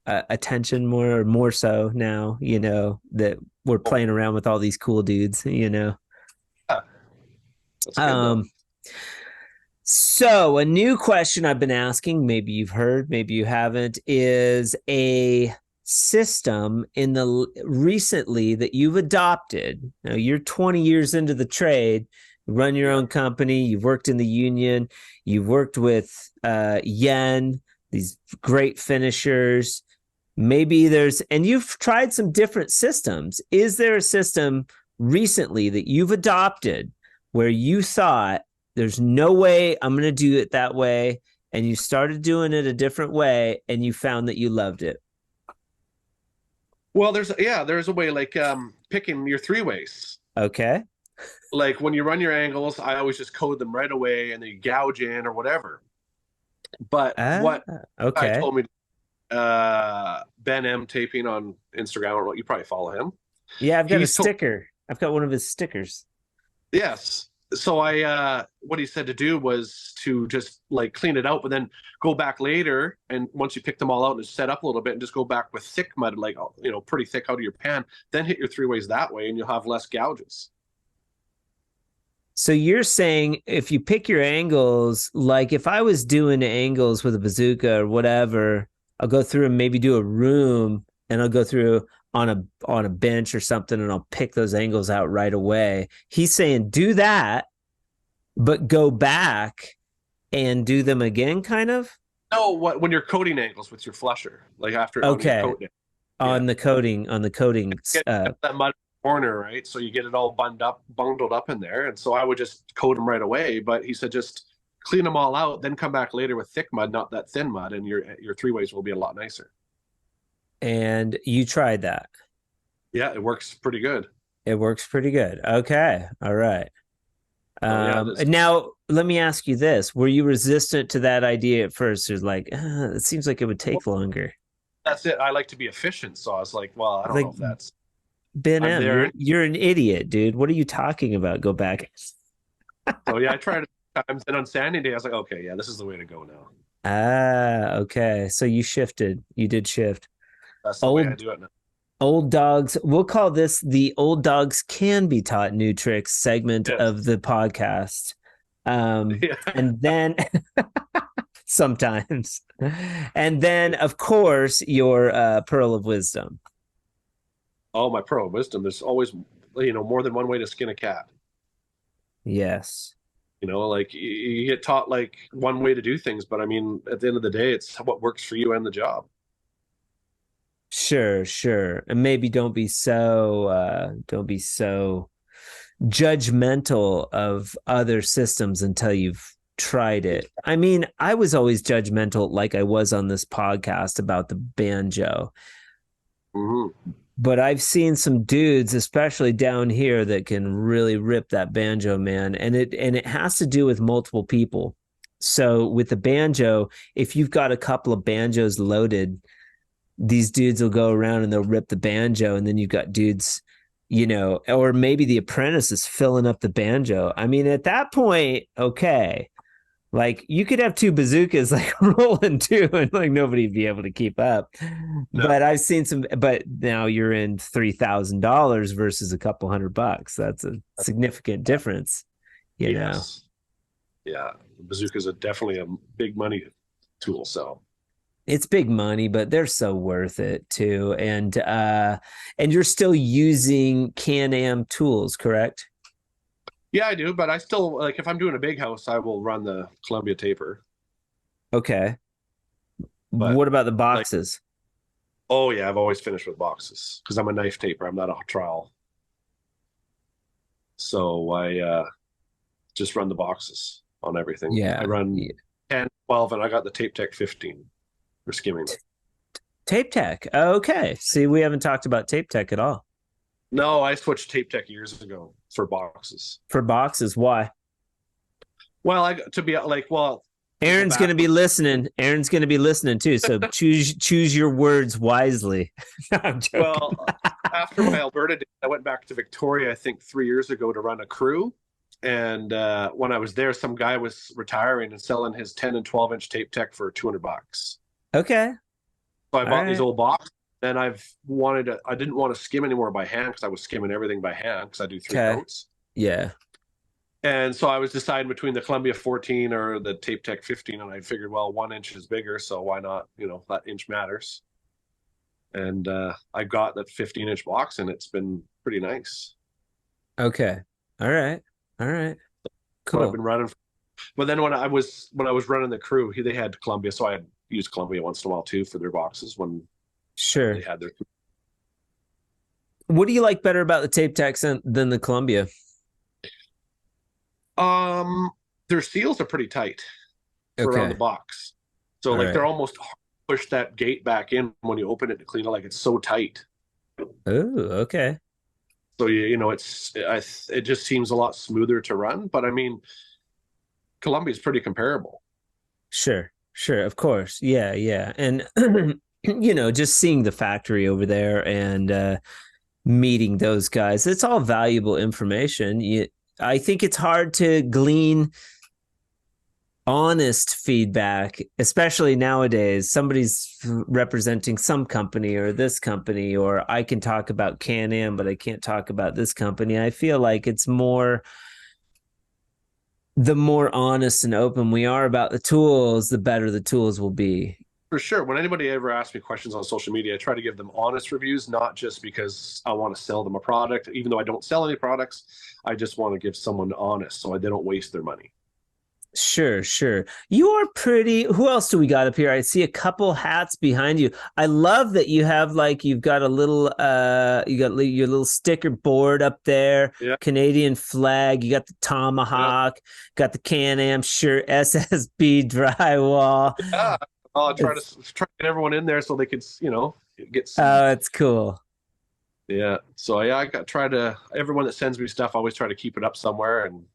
Speaker 1: attention more so now, that we're playing around with all these cool dudes, So a new question I've been asking, maybe you've heard, maybe you haven't, is a system recently that you've adopted. Now you're 20 years into the trade, you run your own company, you've worked in the union, you've worked with Yen, these great finishers. Maybe and you've tried some different systems. Is there a system recently that you've adopted where you thought, there's no way I'm going to do it that way, and you started doing it a different way and you found that you loved it?
Speaker 2: Well, there's a way, like picking your three ways.
Speaker 1: Okay.
Speaker 2: Like when you run your angles, I always just code them right away and then you gouge in or whatever. But what
Speaker 1: okay.
Speaker 2: I told me, Ben M taping on Instagram, you probably follow him.
Speaker 1: Yeah, I've got a sticker. I've got one of his stickers.
Speaker 2: Yes. So what he said to do was to just like clean it out, but then go back later, and once you pick them all out and set up a little bit, and just go back with thick mud, like pretty thick out of your pan, then hit your three ways that way, and you'll have less gouges.
Speaker 1: So you're saying if you pick your angles, like if I was doing angles with a bazooka or whatever, I'll go through and maybe do a room, and I'll go through on a bench or something, and I'll pick those angles out right away. He's saying do that, but go back and do them again, kind of?
Speaker 2: No, when you're coating angles with your flusher, like after
Speaker 1: okay, on the coating,
Speaker 2: that mud corner, right? So you get it all bundled up in there, and so I would just coat them right away. But he said just clean them all out, then come back later with thick mud, not that thin mud, and your three ways will be a lot nicer.
Speaker 1: And you tried that?
Speaker 2: Yeah, it works pretty good.
Speaker 1: It works pretty good. Okay. All right. Now, let me ask you this. Were you resistant to that idea at first? Or like, it seems like it would take longer.
Speaker 2: That's it. I like to be efficient. So I was like, well, I don't know if that's...
Speaker 1: Ben M, you're an idiot, dude. What are you talking about? Go back.
Speaker 2: So yeah, I tried it times. And on sanding day, I was like, okay, yeah, this is the way to go now.
Speaker 1: Okay. So you shifted. You did shift.
Speaker 2: That's the way I do it now.
Speaker 1: Old dogs. We'll call this the Old Dogs Can Be Taught New Tricks segment of the podcast. And then sometimes. And then, of course, your Pearl of Wisdom.
Speaker 2: Oh, my Pearl of Wisdom. There's always, more than one way to skin a cat.
Speaker 1: Yes.
Speaker 2: Like you get taught like one way to do things, but I mean, at the end of the day, it's what works for you and the job.
Speaker 1: Sure. And maybe don't be so judgmental of other systems until you've tried it. I mean, I was always judgmental, like I was on this podcast about the banjo.
Speaker 2: Mm-hmm.
Speaker 1: But I've seen some dudes, especially down here, that can really rip that banjo, man. And it has to do with multiple people. So with the banjo, if you've got a couple of banjos loaded, these dudes will go around and they'll rip the banjo, and then you've got dudes, or maybe the apprentice is filling up the banjo. I mean, at that point, okay, like you could have two bazookas like rolling too, and like nobody'd be able to keep up. No. But I've seen some. But now you're in $3,000 versus a couple $100. That's a significant difference. You know.
Speaker 2: Yeah, bazookas are definitely a big money tool. So.
Speaker 1: It's big money, but they're so worth it too. And you're still using CanAm tools, correct?
Speaker 2: Yeah, I do. But I still, like, if I'm doing a big house, I will run the Columbia taper.
Speaker 1: Okay. But what about the boxes?
Speaker 2: Oh yeah, I've always finished with boxes because I'm a knife taper. I'm not a trowel. So I just run the boxes on everything.
Speaker 1: Yeah.
Speaker 2: I run 10, 12, and I got the Tape Tech 15. For skimming.
Speaker 1: Tape Tech. Okay. See, we haven't talked about Tape Tech at all.
Speaker 2: No, I switched Tape Tech years ago for boxes.
Speaker 1: For boxes, why?
Speaker 2: Well,
Speaker 1: Aaron's going to be listening. Aaron's going to be listening too. So choose your words wisely. I'm joking.
Speaker 2: Well, after my Alberta days, I went back to Victoria, I think 3 years ago, to run a crew. And when I was there, some guy was retiring and selling his 10 and 12-inch Tape Tech for $200.
Speaker 1: Okay.
Speaker 2: So I bought these old boxes, and I didn't want to skim anymore by hand because I was skimming everything by hand because I do 3 coats.
Speaker 1: Yeah.
Speaker 2: And so I was deciding between the Columbia 14 or the Tape Tech 15, and I figured, well, 1 inch is bigger, so why not? That inch matters. And I got that 15-inch box, and it's been pretty nice.
Speaker 1: Okay. All right. Cool.
Speaker 2: I've been running. But then when I was running the crew, they had Columbia, so I had used Columbia once in a while too for their boxes when they had their.
Speaker 1: What do you like better about the Tape Tech than the Columbia?
Speaker 2: Their seals are pretty tight. around
Speaker 1: Okay.
Speaker 2: the box. So
Speaker 1: All
Speaker 2: like they're
Speaker 1: right.
Speaker 2: almost push that gate back in when you open it to clean it, like it's so tight.
Speaker 1: Oh, okay.
Speaker 2: So it just seems a lot smoother to run. But I mean, Columbia's pretty comparable.
Speaker 1: Sure. Sure. Of course. Yeah. Yeah. And, just seeing the factory over there and meeting those guys, it's all valuable information. I think it's hard to glean honest feedback, especially nowadays. Somebody's representing some company or this company, or I can talk about CanAm, but I can't talk about this company. I feel like it's the more honest and open we are about the tools, the better the tools will be.
Speaker 2: For sure. When anybody ever asks me questions on social media, I try to give them honest reviews, not just because I want to sell them a product. Even though I don't sell any products, I just want to give someone honest so they don't waste their money.
Speaker 1: Sure, sure. You are pretty. Who else do we got up here? I see a couple hats behind you. I love that you have you've got a little you got your little sticker board up there.
Speaker 2: Yeah.
Speaker 1: Canadian flag. You got the tomahawk, got the CanAm shirt, SSB drywall.
Speaker 2: Yeah. I'll try to get everyone in there so they could, get some.
Speaker 1: Oh, it's cool.
Speaker 2: Yeah. So yeah, everyone that sends me stuff, I always try to keep it up somewhere and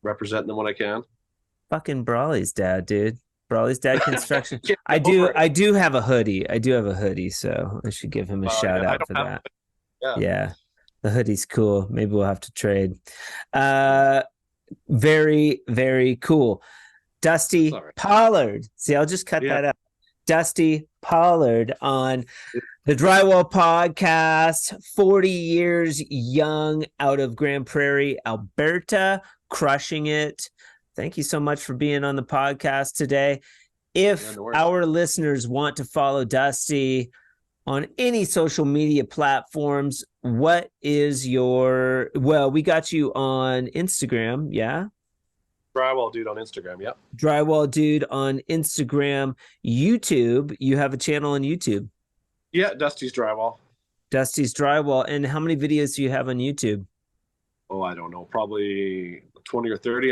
Speaker 2: represent them when I can.
Speaker 1: Fucking Brawley's dad, dude. Brawley's dad construction. I do have a hoodie. So I should give him a shout out for that. Yeah. The hoodie's cool. Maybe we'll have to trade. Very, very cool. Dusty Pollard. See, I'll just cut that out. Dusty Pollard on the Drywall Podcast, 40 years young, out of Grand Prairie, Alberta, crushing it. Thank you so much for being on the podcast today. If our listeners want to follow Dusty on any social media platforms, what is we got you on Instagram, yeah?
Speaker 2: Drywall Dude on Instagram, yep.
Speaker 1: Drywall Dude on Instagram. YouTube, you have a channel on YouTube?
Speaker 2: Yeah, Dusty's Drywall.
Speaker 1: Dusty's Drywall. And how many videos do you have on YouTube?
Speaker 2: Oh, I don't know, probably 20 or 30.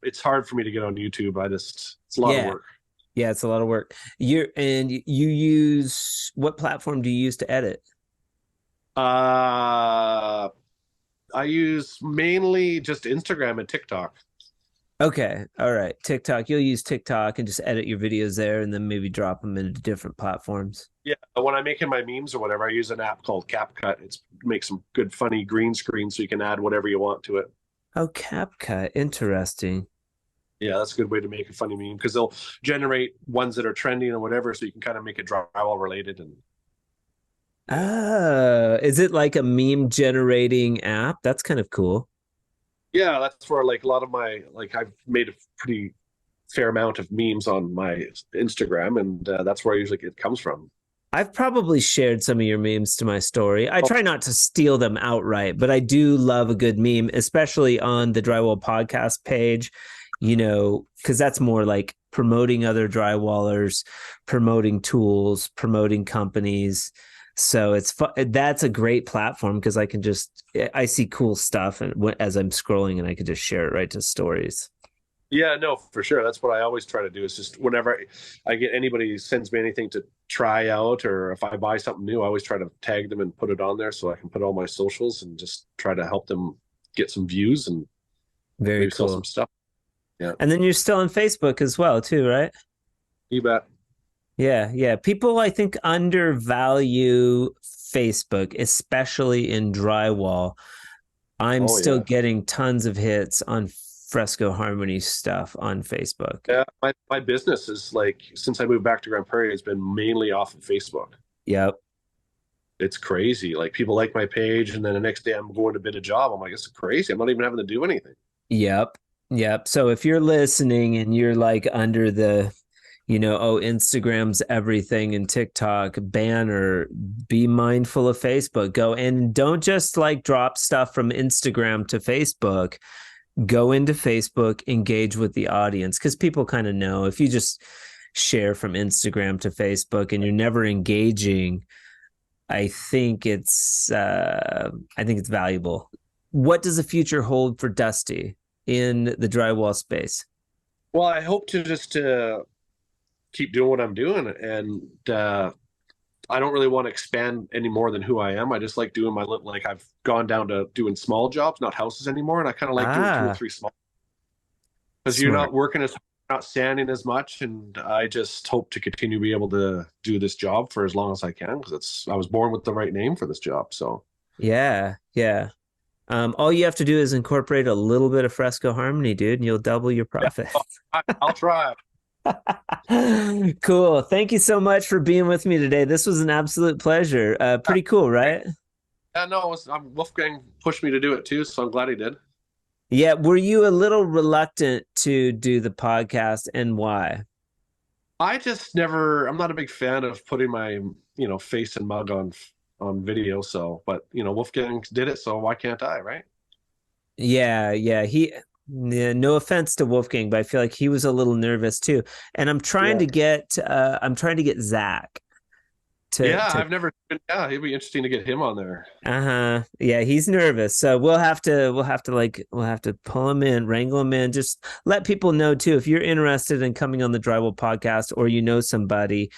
Speaker 2: It's hard for me to get on YouTube. It's a lot of work.
Speaker 1: Yeah, it's a lot of work. You use, what platform do you use to edit?
Speaker 2: I use mainly just Instagram and TikTok.
Speaker 1: Okay. All right. TikTok. You'll use TikTok and just edit your videos there and then maybe drop them into different platforms.
Speaker 2: Yeah. When I'm making my memes or whatever, I use an app called CapCut. It makes some good, funny green screen so you can add whatever you want to it.
Speaker 1: Oh, CapCut. Interesting.
Speaker 2: Yeah, that's a good way to make a funny meme because they'll generate ones that are trending or whatever, so you can kind of make it drywall related.
Speaker 1: Is it like a meme generating app? That's kind of cool.
Speaker 2: Yeah, that's where a lot of my I've made a pretty fair amount of memes on my Instagram, and that's where usually it comes from.
Speaker 1: I've probably shared some of your memes to my story. I try not to steal them outright, but I do love a good meme, especially on the Drywall Podcast page, because that's more like promoting other drywallers, promoting tools, promoting companies. So that's a great platform because I see cool stuff and as I'm scrolling and I can just share it right to stories.
Speaker 2: Yeah, no, for sure. That's what I always try to do is just whenever I get anybody who sends me anything to try out, or if I buy something new, I always try to tag them and put it on there so I can put all my socials and just try to help them get some views and
Speaker 1: very cool.
Speaker 2: Sell some stuff. Yeah.
Speaker 1: And then you're still on Facebook as well too, right?
Speaker 2: You bet.
Speaker 1: Yeah, yeah. People, I think, undervalue Facebook, especially in drywall. I'm still getting tons of hits on Fresco Harmony stuff on Facebook.
Speaker 2: Yeah, my business is since I moved back to Grand Prairie, it's been mainly off of Facebook.
Speaker 1: Yep.
Speaker 2: It's crazy. People like my page, and then the next day I'm going to bid a job. I'm like, it's crazy. I'm not even having to do anything.
Speaker 1: Yep. So if you're listening and you're under the Instagram's everything and TikTok banner, be mindful of Facebook. Go and don't just drop stuff from Instagram to Facebook. Go into Facebook, engage with the audience, because people kind of know if you just share from Instagram to Facebook and you're never engaging, I think it's valuable. What does the future hold for Dusty in the drywall space?
Speaker 2: Well, I hope to just keep doing what I'm doing, and I don't really want to expand any more than who I am. I just like doing like I've gone down to doing small jobs, not houses anymore, and I kind of like doing 2 or 3 small. Because you're not working not sanding as much, and I just hope to continue to be able to do this job for as long as I can, because I was born with the right name for this job. So
Speaker 1: yeah. All you have to do is incorporate a little bit of Fresco Harmony, dude, and you'll double your profits.
Speaker 2: I'll try.
Speaker 1: Cool. Thank you so much for being with me today. This was an absolute pleasure. Pretty cool, right?
Speaker 2: No, Wolfgang pushed me to do it too, so I'm glad he did.
Speaker 1: Yeah. Were you a little reluctant to do the podcast, and why?
Speaker 2: I'm not a big fan of putting my, face and mug on video. So, but Wolfgang did it, so why can't I, right?
Speaker 1: Yeah. No offense to Wolfgang, but I feel like he was a little nervous too. And I'm trying to get Zach
Speaker 2: I've never been. Yeah, it'd be interesting to get him on there.
Speaker 1: Yeah, he's nervous. So we'll have to pull him in, wrangle him in, just let people know too. If you're interested in coming on the Drywall podcast, or somebody,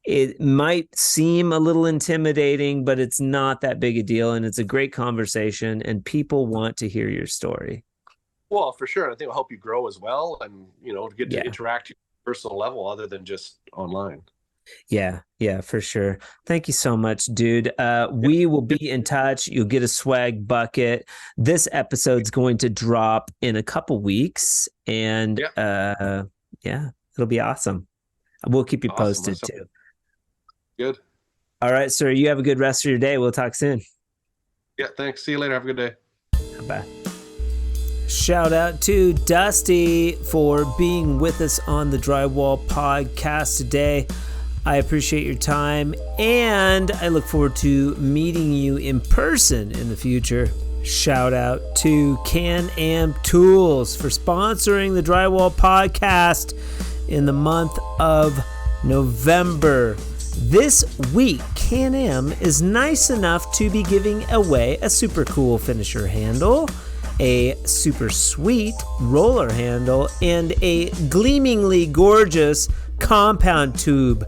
Speaker 1: it might seem a little intimidating, but it's not that big a deal. And it's a great conversation, and people want to hear your story.
Speaker 2: Well, for sure. I think it'll help you grow as well, and, get to interact at a personal level other than just online.
Speaker 1: Yeah, for sure. Thank you so much, dude. We will be in touch. You'll get a swag bucket. This episode's going to drop in a couple weeks, and it'll be awesome. We'll keep you posted too.
Speaker 2: Good.
Speaker 1: All right, sir. You have a good rest of your day. We'll talk soon.
Speaker 2: Yeah, thanks. See you later. Have a good day.
Speaker 1: Bye. Shout out to Dusty for being with us on the Drywall Podcast today. I appreciate your time, and I look forward to meeting you in person in the future. Shout out to CanAm Tools for sponsoring the Drywall Podcast in the month of November. This week, CanAm is nice enough to be giving away a super cool finisher handle, a super sweet roller handle, and a gleamingly gorgeous compound tube.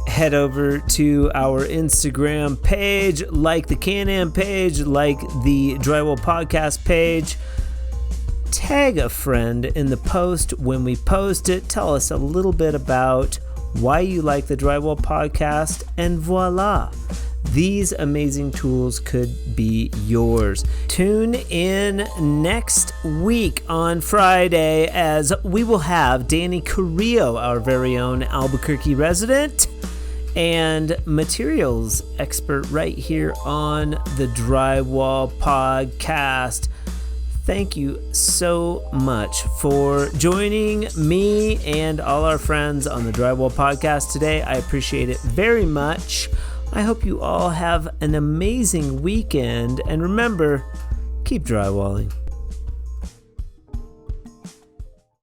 Speaker 1: Head over to our Instagram page, like the CanAm page, like the Drywall Podcast page. Tag a friend in the post when we post it. Tell us a little bit about why you like the Drywall Podcast, and voila, these amazing tools could be yours. Tune in next week on Friday, as we will have Danny Carrillo, our very own Albuquerque resident and materials expert, right here on the Drywall Podcast. Thank you so much for joining me and all our friends on the Drywall Podcast today. I appreciate it very much. I hope you all have an amazing weekend, and remember, keep drywalling.